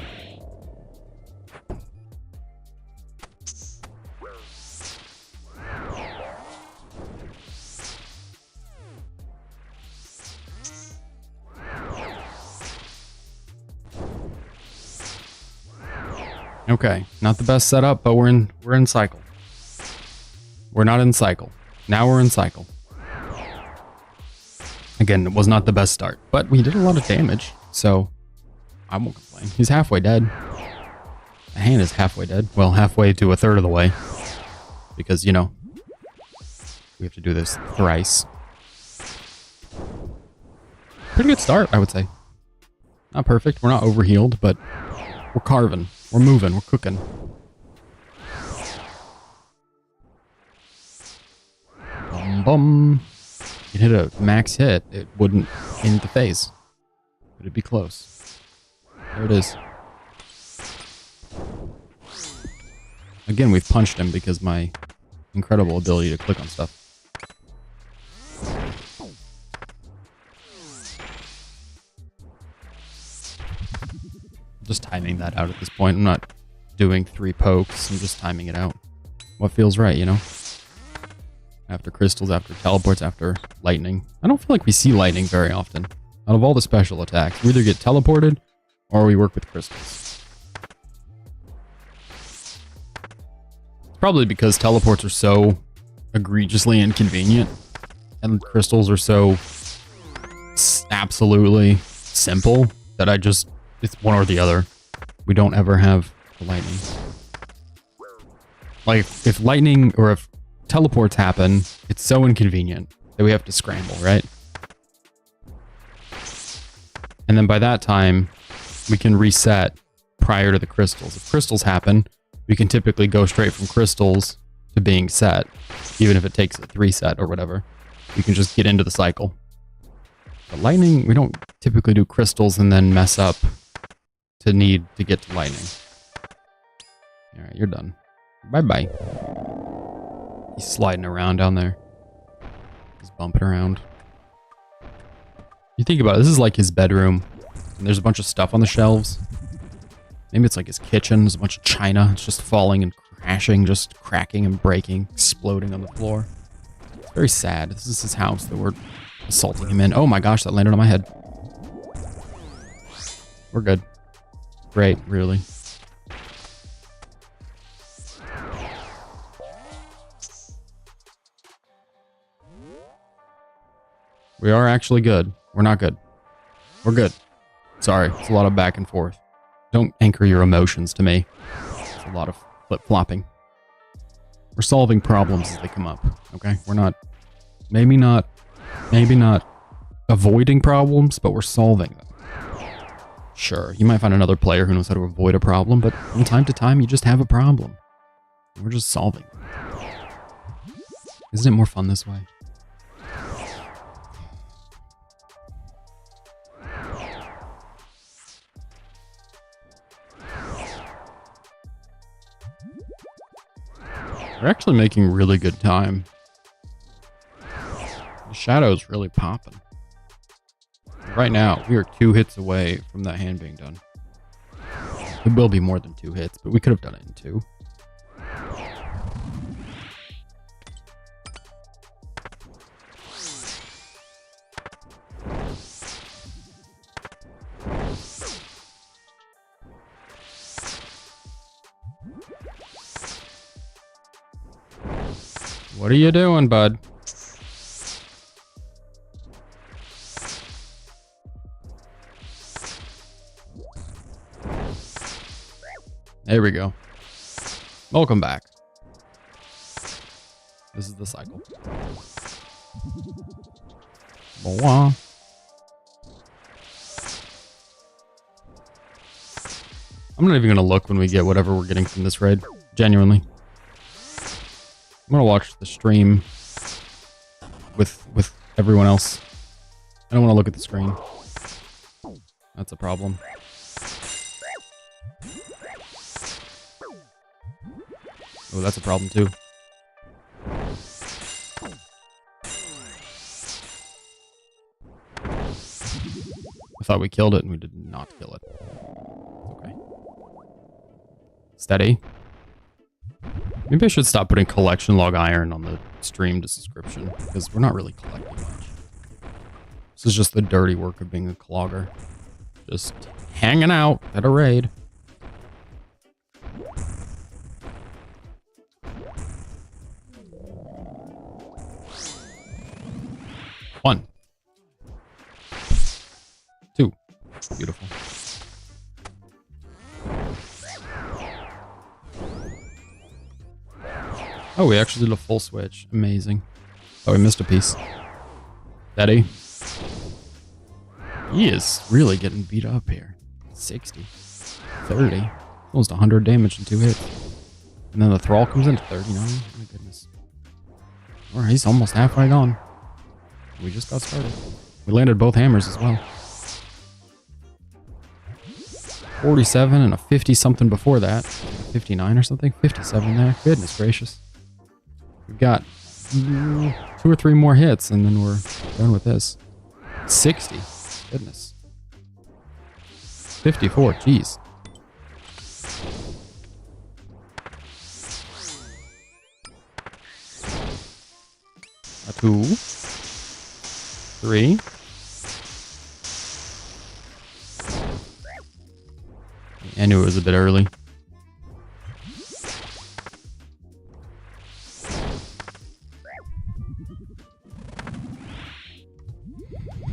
A: Okay, not the best setup, but we're in cycle. We're not in cycle. Now we're in cycle. Again, it was not the best start, but we did a lot of damage, so I won't complain. He's halfway dead. The hand is halfway dead. Well, halfway to a third of the way. Because, you know, we have to do this thrice. Pretty good start, I would say. Not perfect. We're not overhealed, but we're carving. We're moving. We're cooking. Bum bum. You hit a max hit, it wouldn't end the phase. But it'd be close. There it is. Again, we've punched him because my incredible ability to click on stuff. Just timing that out at this point. I'm not doing 3 pokes. I'm just timing it out. What feels right, you know? After crystals, after teleports, after lightning. I don't feel like we see lightning very often. Out of all the special attacks, we either get teleported or we work with crystals. It's probably because teleports are so egregiously inconvenient and crystals are so absolutely simple that it's one or the other. We don't ever have the lightning. Like, if lightning or if teleports happen, it's so inconvenient that we have to scramble, right? And then by that time, we can reset prior to the crystals. If crystals happen, we can typically go straight from crystals to being set, even if it takes a 3 set or whatever. We can just get into the cycle. But lightning, we don't typically do crystals and then mess up to need to get to lightning. Alright, you're done. Bye-bye. He's sliding around down there. He's bumping around. You think about it, this is like his bedroom. And there's a bunch of stuff on the shelves. Maybe it's like his kitchen. There's a bunch of china. It's just falling and crashing, just cracking and breaking, exploding on the floor. It's very sad. This is his house that we're assaulting him in. Oh my gosh, that landed on my head. We're good. Great, really. We are actually good. We're not good. We're good. Sorry, it's a lot of back and forth. Don't anchor your emotions to me. It's a lot of flip-flopping. We're solving problems as they come up, okay? We're not, maybe not avoiding problems, but we're solving them. Sure, you might find another player who knows how to avoid a problem, but from time to time, you just have a problem. We're just solving them. Isn't it more fun this way? We're actually making really good time. The shadow's really popping. Right now, we are 2 hits away from that hand being done. It will be more than 2 hits, but we could have done it in 2. What are you doing, bud? There we go. Welcome back. This is the cycle. Boah. I'm not even going to look when we get whatever we're getting from this raid. Genuinely. I'm gonna watch the stream with everyone else. I don't want to look at the screen. That's a problem. Oh, that's a problem too. I thought we killed it and we did not kill it. Okay. Steady. Maybe I should stop putting collection log iron on the stream description because we're not really collecting much. This is just the dirty work of being a clogger. Just hanging out at a raid. One. Two. Beautiful. Oh, we actually did a full switch. Amazing. Oh, we missed a piece. Daddy. He is really getting beat up here. 60. 30. Almost 100 damage in 2 hits. And then the thrall comes in at 39. Oh my goodness. Alright, he's almost halfway gone. We just got started. We landed both hammers as well. 47 and a 50 something before that. 59 or something. 57 there. Goodness gracious. We've got 2 or 3 more hits and then we're done with this. 60. Goodness. 54. Jeez. A 2. 3. I knew it was a bit early.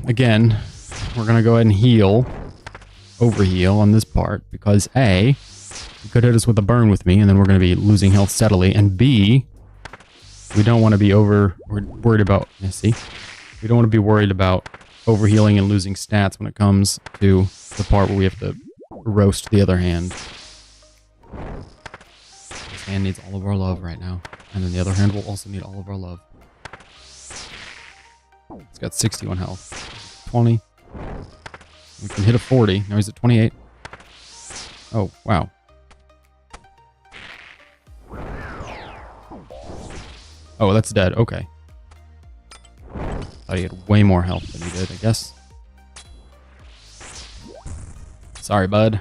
A: Again, we're going to go ahead and heal, overheal on this part, because A, you could hit us with a burn with me, and then we're going to be losing health steadily, and B, we don't want to be worried about, see, we don't want to be worried about overhealing and losing stats when it comes to the part where we have to roast the other hand. This hand needs all of our love right now, and then the other hand will also need all of our love. It's got 61 health. 20. We can hit a 40. Now he's at 28. Oh, wow. Oh, that's dead. Okay. Thought he had way more health than he did, I guess. Sorry, bud.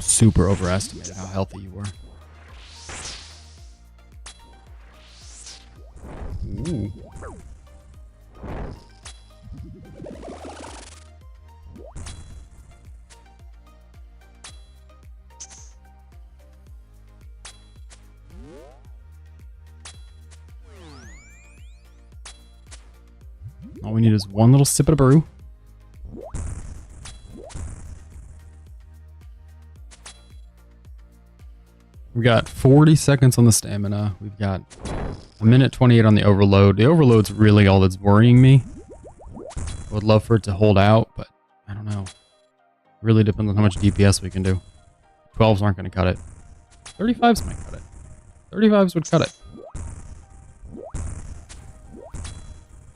A: Super overestimated how healthy you were. Ooh. All we need is one little sip of brew. We've got 40 seconds on the stamina. We've got a minute 28 on the overload. The overload's really all that's worrying me. I would love for it to hold out, but I don't know. It really depends on how much DPS we can do. 12s aren't going to cut it. 35s might cut it. 35s would cut it.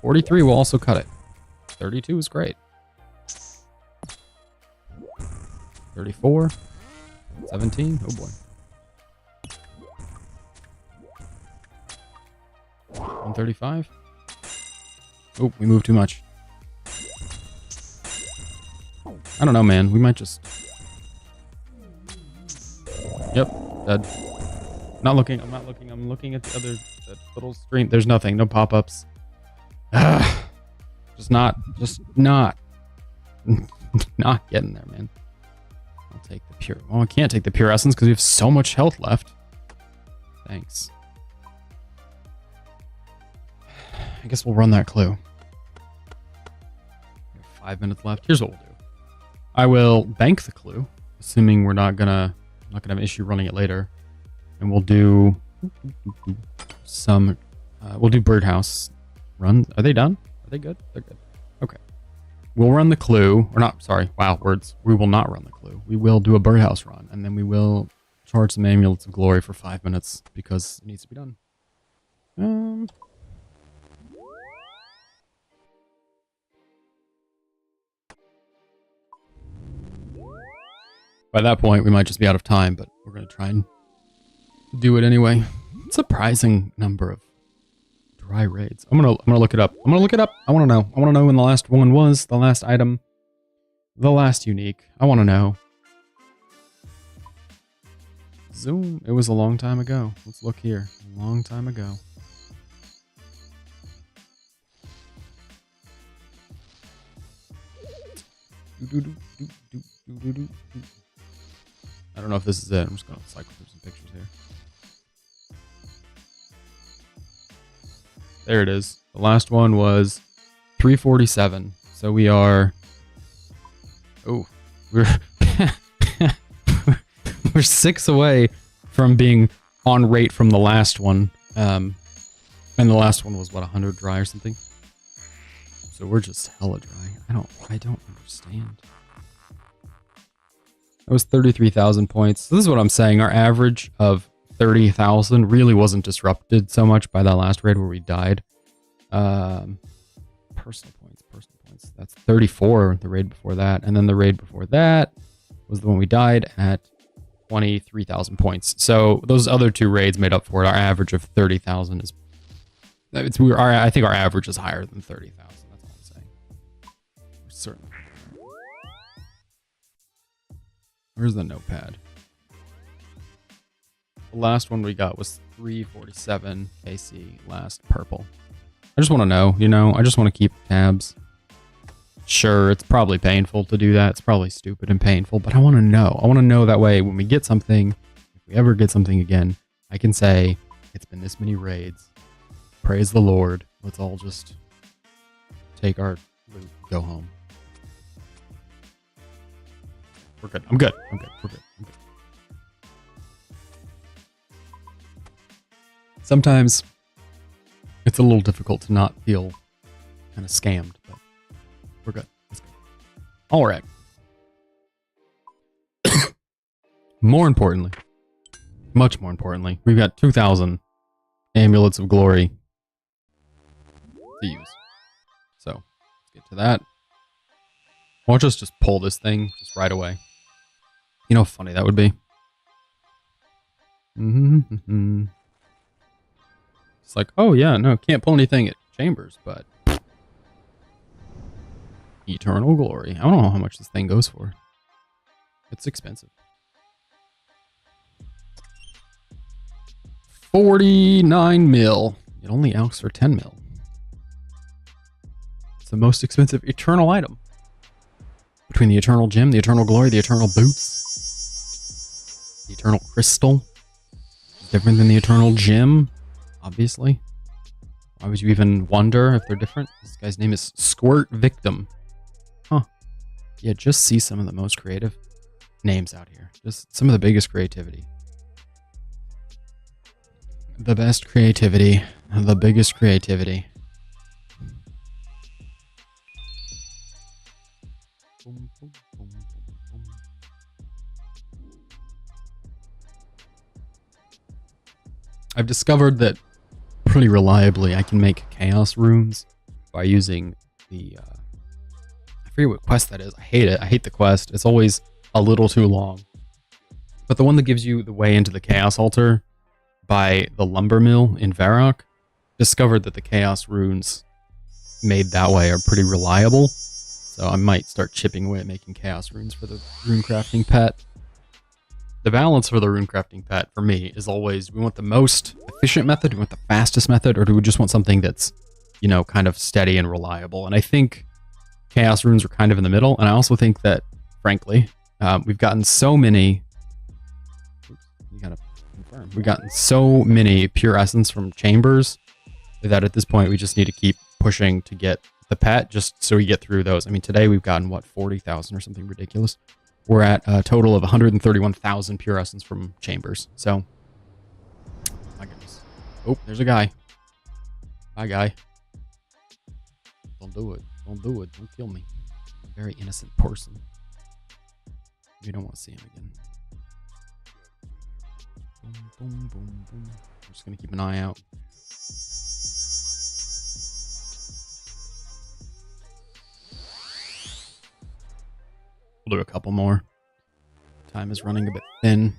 A: 43 will also cut it. 32 is great. 34. 17. Oh boy. 135. Oh, we moved too much. I don't know, man. We might just... Yep, dead. Not looking. I'm not looking. I'm looking at the other little screen. There's nothing. No pop-ups. Just not not getting there, man. I'll take the pure. Oh, I can't take the pure essence because we have so much health left. Thanks. I guess we'll run that clue. We have 5 minutes left. Here's what we'll do. I will bank the clue, assuming we're not gonna have an issue running it later, and we'll do we'll do birdhouse runs. Are they done? Are they good? They're good. Okay. we'll run the clue. Or not, sorry, wow, words. We will not run the clue. We will do a birdhouse run, and then we will charge some amulets of glory for 5 minutes because it needs to be done. By that point, we might just be out of time, but we're going to try and do it anyway. Surprising number of dry raids. I'm gonna look it up. I want to know. I want to know when the last one was, the last item, the last unique. I want to know. Zoom. It was a long time ago. Let's look here. A long time ago. I don't know if this is it. I'm just going to cycle through some pictures here. There it is. The last one was 347. So we are... Oh, we're 6 away from being on rate from the last one. And the last one was, what, 100 dry or something? So we're just hella dry. I don't understand. That was 33,000 points. So this is what I'm saying. Our average of 30,000 really wasn't disrupted so much by that last raid where we died. Personal points. That's 34, the raid before that. And then the raid before that was the one we died at 23,000 points. So those other 2 raids made up for it. Our average of 30,000 is... I think our average is higher than 30,000. That's all I'm saying. We're certainly... Where's the notepad? The last one we got was 347 AC, last purple. I just want to know, you know, I just want to keep tabs. Sure, it's probably painful to do that. It's probably stupid and painful, but I want to know. I want to know that way when we get something, if we ever get something again, I can say, it's been this many raids. Praise the Lord. Let's all just take our loot, go home. We're good. I'm good. We're good. Sometimes it's a little difficult to not feel kind of scammed, but we're good. Let's go. All right. More importantly, much more importantly, we've got 2,000 amulets of glory to use. So let's get to that. Watch us just pull this thing just right away. You know how funny that would be? It's like, oh yeah, no, can't pull anything at Chambers, but... Eternal glory. I don't know how much this thing goes for. It's expensive. 49 mil. It only asks for 10 mil. It's the most expensive eternal item. Between the eternal gem, the eternal glory, the eternal boots, the eternal crystal. It's different than the eternal gem, obviously. Why would you even wonder if they're different? This guy's name is Squirt Victim. Huh. Yeah, just see some of the most creative names out here. Just some of the biggest creativity. The best creativity. The biggest creativity. I've discovered that pretty reliably I can make chaos runes by using the I forget what quest that is. I hate it. I hate the quest. It's always a little too long. But the one that gives you the way into the chaos altar by the lumber mill in Varrock, discovered that the chaos runes made that way are pretty reliable. So I might start chipping away at making chaos runes for the rune crafting pet. The balance for the rune crafting pet for me is always, we want the most efficient method, do we want the fastest method, or do we just want something that's, you know, kind of steady and reliable? And I think chaos runes are kind of in the middle. And I also think that, frankly, we've gotten so many, you gotta confirm, we've gotten so many pure essence from Chambers that at this point we just need to keep pushing to get the pet just so we get through those. I mean, today we've gotten, what, 40,000 or something ridiculous. We're at a total of 131,000 pure essence from Chambers. So, my goodness. Oh, there's a guy. Bye, guy. Don't do it. Don't do it. Don't kill me. Very innocent person. We don't want to see him again. Boom, boom, boom, boom. I'm just gonna keep an eye out. We'll do a couple more. Time is running a bit thin.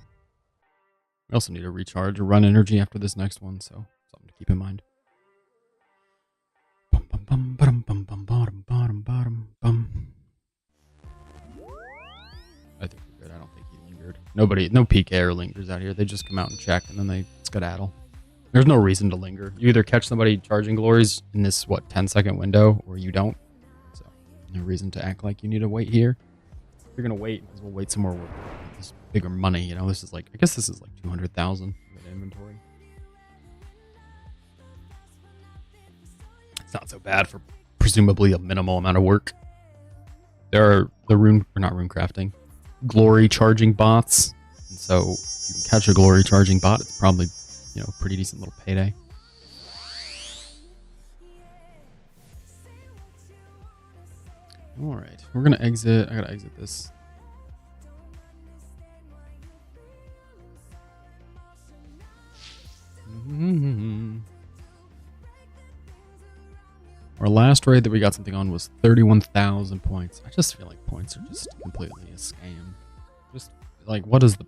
A: We also need to recharge or run energy after this next one, so something to keep in mind. Bum, bum, bum, bum, bum, bum, bottom, bottom, bottom, bum. I think we're good. I don't think he lingered. No PK or lingers out here. They just come out and check, and then they skedaddle. There's no reason to linger. You either catch somebody charging glories in this, 10-second window, or you don't. So, no reason to act like you need to wait here. If you're going to wait, because we'll wait some more with this bigger money, you know? This is like, I guess this is like 200,000 in inventory. It's not so bad for presumably a minimal amount of work. There are not rune crafting, glory charging bots. And so if you can catch a glory charging bot, it's probably, pretty decent little payday. All right, we're going to exit. I got to exit this. Our last raid that we got something on was 31,000 points. I just feel like points are just completely a scam. Just like, what is the,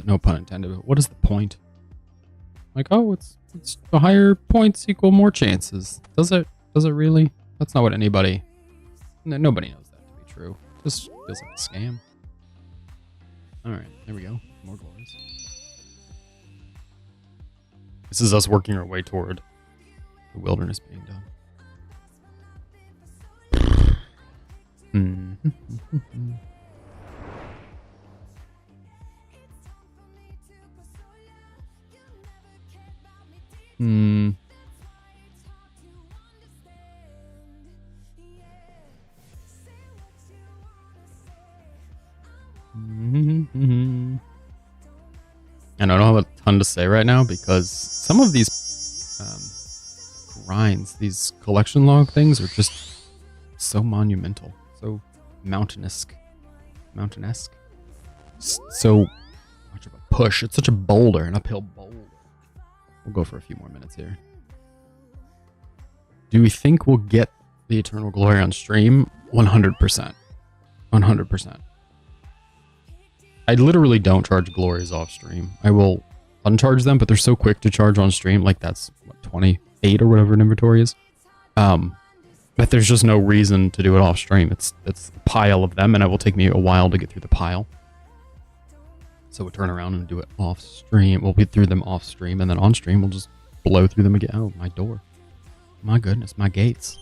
A: no pun intended, but what is the point? Like, oh, it's the higher points equal more chances. Does it really? That's not what nobody knows that to be true. It just feels like a scam. All right, there we go. More glories. This is us working our way toward the wilderness being done. And I don't have a ton to say right now because some of these grinds, these collection log things are just so monumental, so mountain-esque, so much of a push. It's such a boulder, an uphill boulder. We'll go for a few more minutes here. Do we think we'll get the Eternal Glory on stream? 100%. 100%. I literally don't charge glories off stream. I will uncharge them, but they're so quick to charge on stream. Like that's what, 28 or whatever an inventory is. But there's just no reason to do it off stream. It's a pile of them, and it will take me a while to get through the pile. So we'll turn around and do it off stream. We'll get through them off stream, and then on stream we'll just blow through them again. Oh, my door. My goodness, my gates.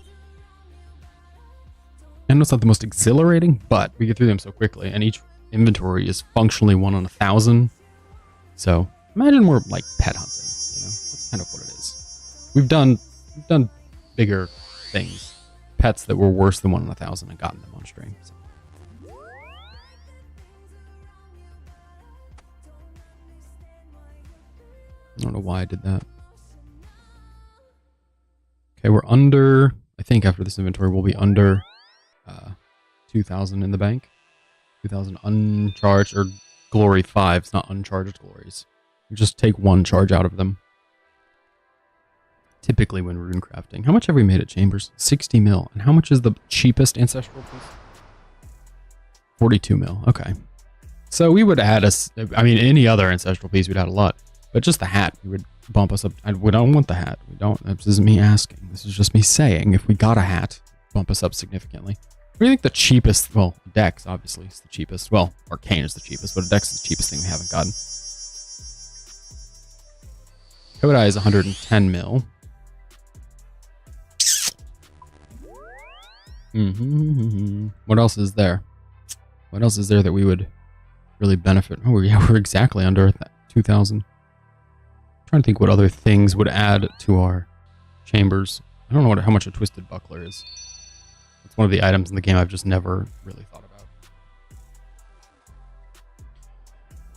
A: I know it's not the most exhilarating, but we get through them so quickly, and each inventory is functionally 1 on 1,000. So imagine we're like pet hunting, that's kind of what it is. We've done bigger things, pets that were worse than 1 on 1,000 and gotten them on stream. So. I don't know why I did that. Okay, we're under, I think after this inventory we'll be under 2,000 in the bank. 2,000 uncharged, or glory 5s, not uncharged glories. You just take 1 charge out of them. Typically when rune crafting. How much have we made at Chambers? 60 mil. And how much is the cheapest ancestral piece? 42 mil. Okay. So we would add any other ancestral piece we'd add a lot. But just the hat, we would bump us up. We don't want the hat. We don't. This isn't me asking. This is just me saying, if we got a hat, bump us up significantly. What do you think the cheapest, well, Dex obviously is the cheapest. Well, Arcane is the cheapest, but Dex is the cheapest thing we haven't gotten. Kodai is 110 mil. What else is there? What else is there that we would really benefit? Oh yeah, we're exactly under 2,000. I'm trying to think what other things would add to our chambers. I don't know how much a Twisted Buckler is. It's one of the items in the game I've just never really thought about.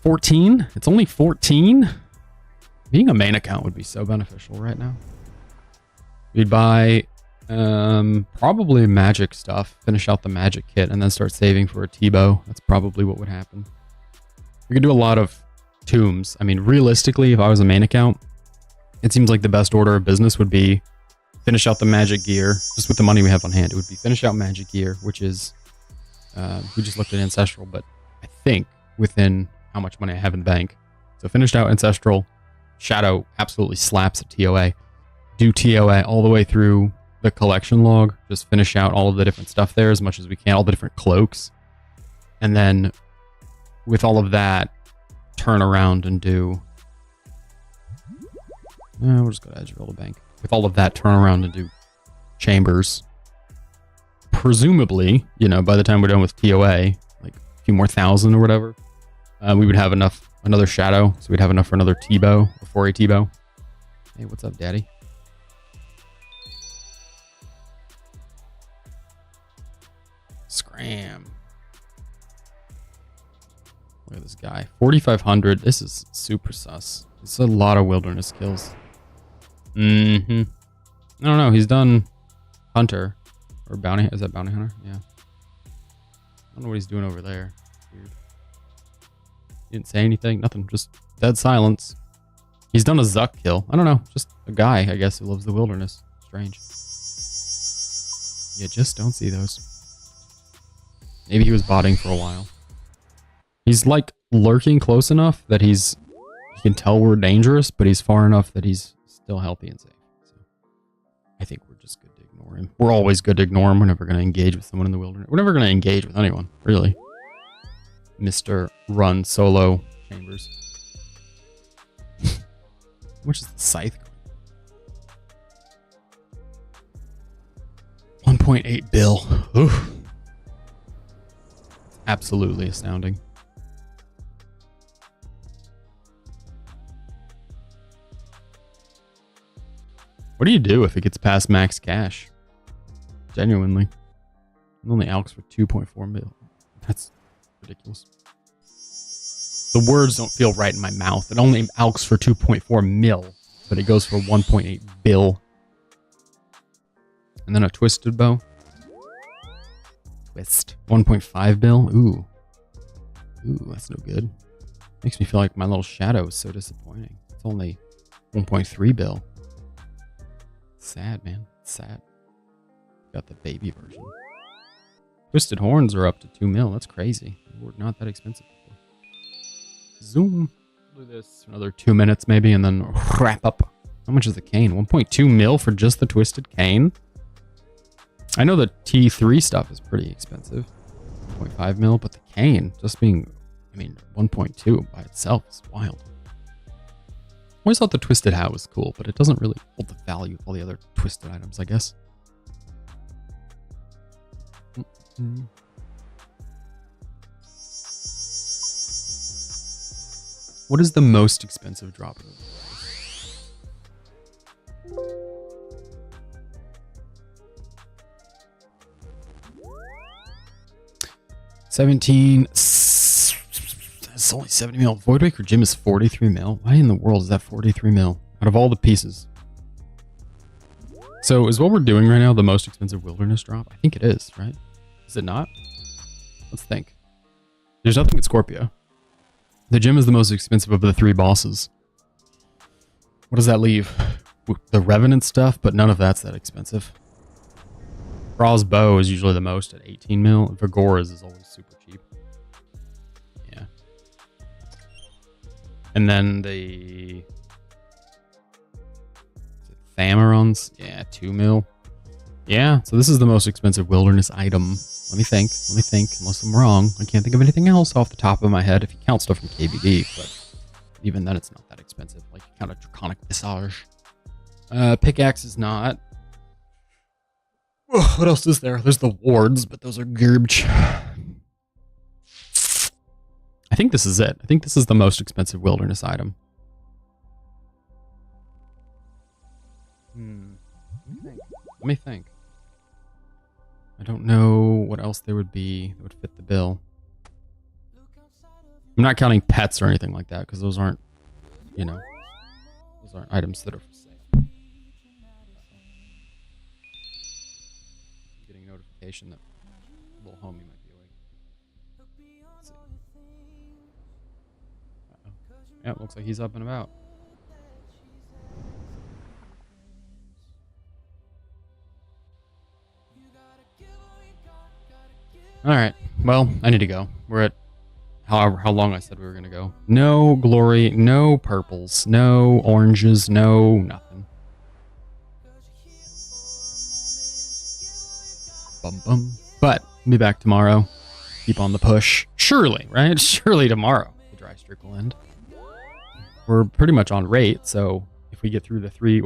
A: 14? It's only 14? Being a main account would be so beneficial right now. We'd buy Probably magic stuff. Finish out the magic kit and then start saving for a T-bow. That's probably what would happen. We could do a lot of tombs. I mean, realistically, if I was a main account, it seems like the best order of business would be finish out the magic gear, just with the money we have on hand. It would be finish out magic gear, which is, we just looked at Ancestral, but I think within how much money I have in the bank. So finished out Ancestral, Shadow absolutely slaps at TOA. Do TOA all the way through the collection log, just finish out all of the different stuff there as much as we can, all the different cloaks. And then with all of that, turn around and do... we'll just go to Edgeville to bank. With all of that, turn around and do chambers. Presumably, you know, by the time we're done with TOA, like a few more thousand or whatever, we would have enough, another Shadow, so we'd have enough for another T-bow, or 4A T-bow. Hey, what's up, Daddy? Scram. Look at this guy. 4,500. This is super sus. It's a lot of wilderness kills. I don't know. He's done Hunter. Or Bounty. Is that Bounty Hunter? Yeah. I don't know what he's doing over there. Weird. He didn't say anything. Nothing. Just dead silence. He's done a Zuck kill. I don't know. Just a guy, I guess, who loves the wilderness. Strange. You just don't see those. Maybe he was botting for a while. He's like lurking close enough that he can tell we're dangerous, but he's far enough that he's still healthy and safe. So I think we're just good to ignore him. We're always good to ignore him. We're never going to engage with someone in the wilderness. We're never going to engage with anyone, really. Mr. Run Solo Chambers. Which is the scythe? 1.8 bill. Oof. Absolutely astounding. What do you do if it gets past max cash? Genuinely. It only alks for 2.4 mil. That's ridiculous. The words don't feel right in my mouth. It only alks for 2.4 mil, but it goes for 1.8 bill. And then a twisted bow. Twist. 1.5 bill. Ooh. Ooh, that's no good. Makes me feel like my little Shadow is so disappointing. It's only 1.3 bill. Sad, man. Sad. Got the baby version. Twisted horns are up to 2 mil. That's crazy. They were not that expensive before. Zoom. Do this for another 2 minutes maybe and then wrap up. How much is the cane? 1.2 mil for just the twisted cane? I know the T3 stuff is pretty expensive. 1.5 mil, but the cane just being, I mean, 1.2 by itself is wild. I always thought the twisted hat was cool, but it doesn't really hold the value of all the other twisted items, I guess. What is the most expensive drop? 17. It's only 70 mil. Voidwaker Gym is 43 mil. Why in the world is that 43 mil? Out of all the pieces. So is what we're doing right now the most expensive wilderness drop? I think it is, right? Is it not? Let's think. There's nothing at Scorpio. The gym is the most expensive of the 3 bosses. What does that leave? The Revenant stuff, but none of that's that expensive. Ra's bow is usually the most at 18 mil. Vigora's is always super cheap. Yeah. And then the Thamarons, yeah, 2 mil. Yeah, so this is the most expensive wilderness item. Let me think, unless I'm wrong. I can't think of anything else off the top of my head if you count stuff from KBD, but even then it's not that expensive. Like, you count a Draconic Visage. Pickaxe is not. What else is there? There's the wards, but those are garbage. I think this is it. I think this is the most expensive wilderness item. Let me think. I don't know what else there would be that would fit the bill. I'm not counting pets or anything like that because those aren't, you know, those aren't items that are for sale. indication that little homie might be awake. Let's see. Yeah, looks like he's up and about. All right. Well, I need to go. We're at how long I said we were going to go. No glory, no purples, no oranges, no nothing. Bum bum. But I'll be back tomorrow. Keep on the push. Surely, right? Surely tomorrow the dry streak will end. We're pretty much on rate, so if we get through the 3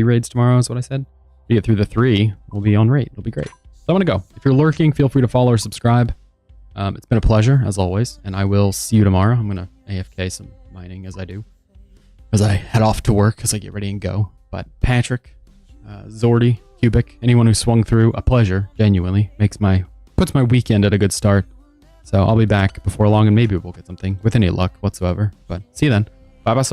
A: raids tomorrow is what I said. If we get through the 3, we'll be on rate. It'll be great. So I'm going to go. If you're lurking, feel free to follow or subscribe. It's been a pleasure, as always, and I will see you tomorrow. I'm going to AFK some mining as I do, as I head off to work, as I get ready and go. But Patrick, Zordy, Cubic, anyone who swung through, a pleasure, genuinely. Puts my weekend at a good start. So I'll be back before long, and maybe we'll get something with any luck whatsoever. But see you then. Bye-bye.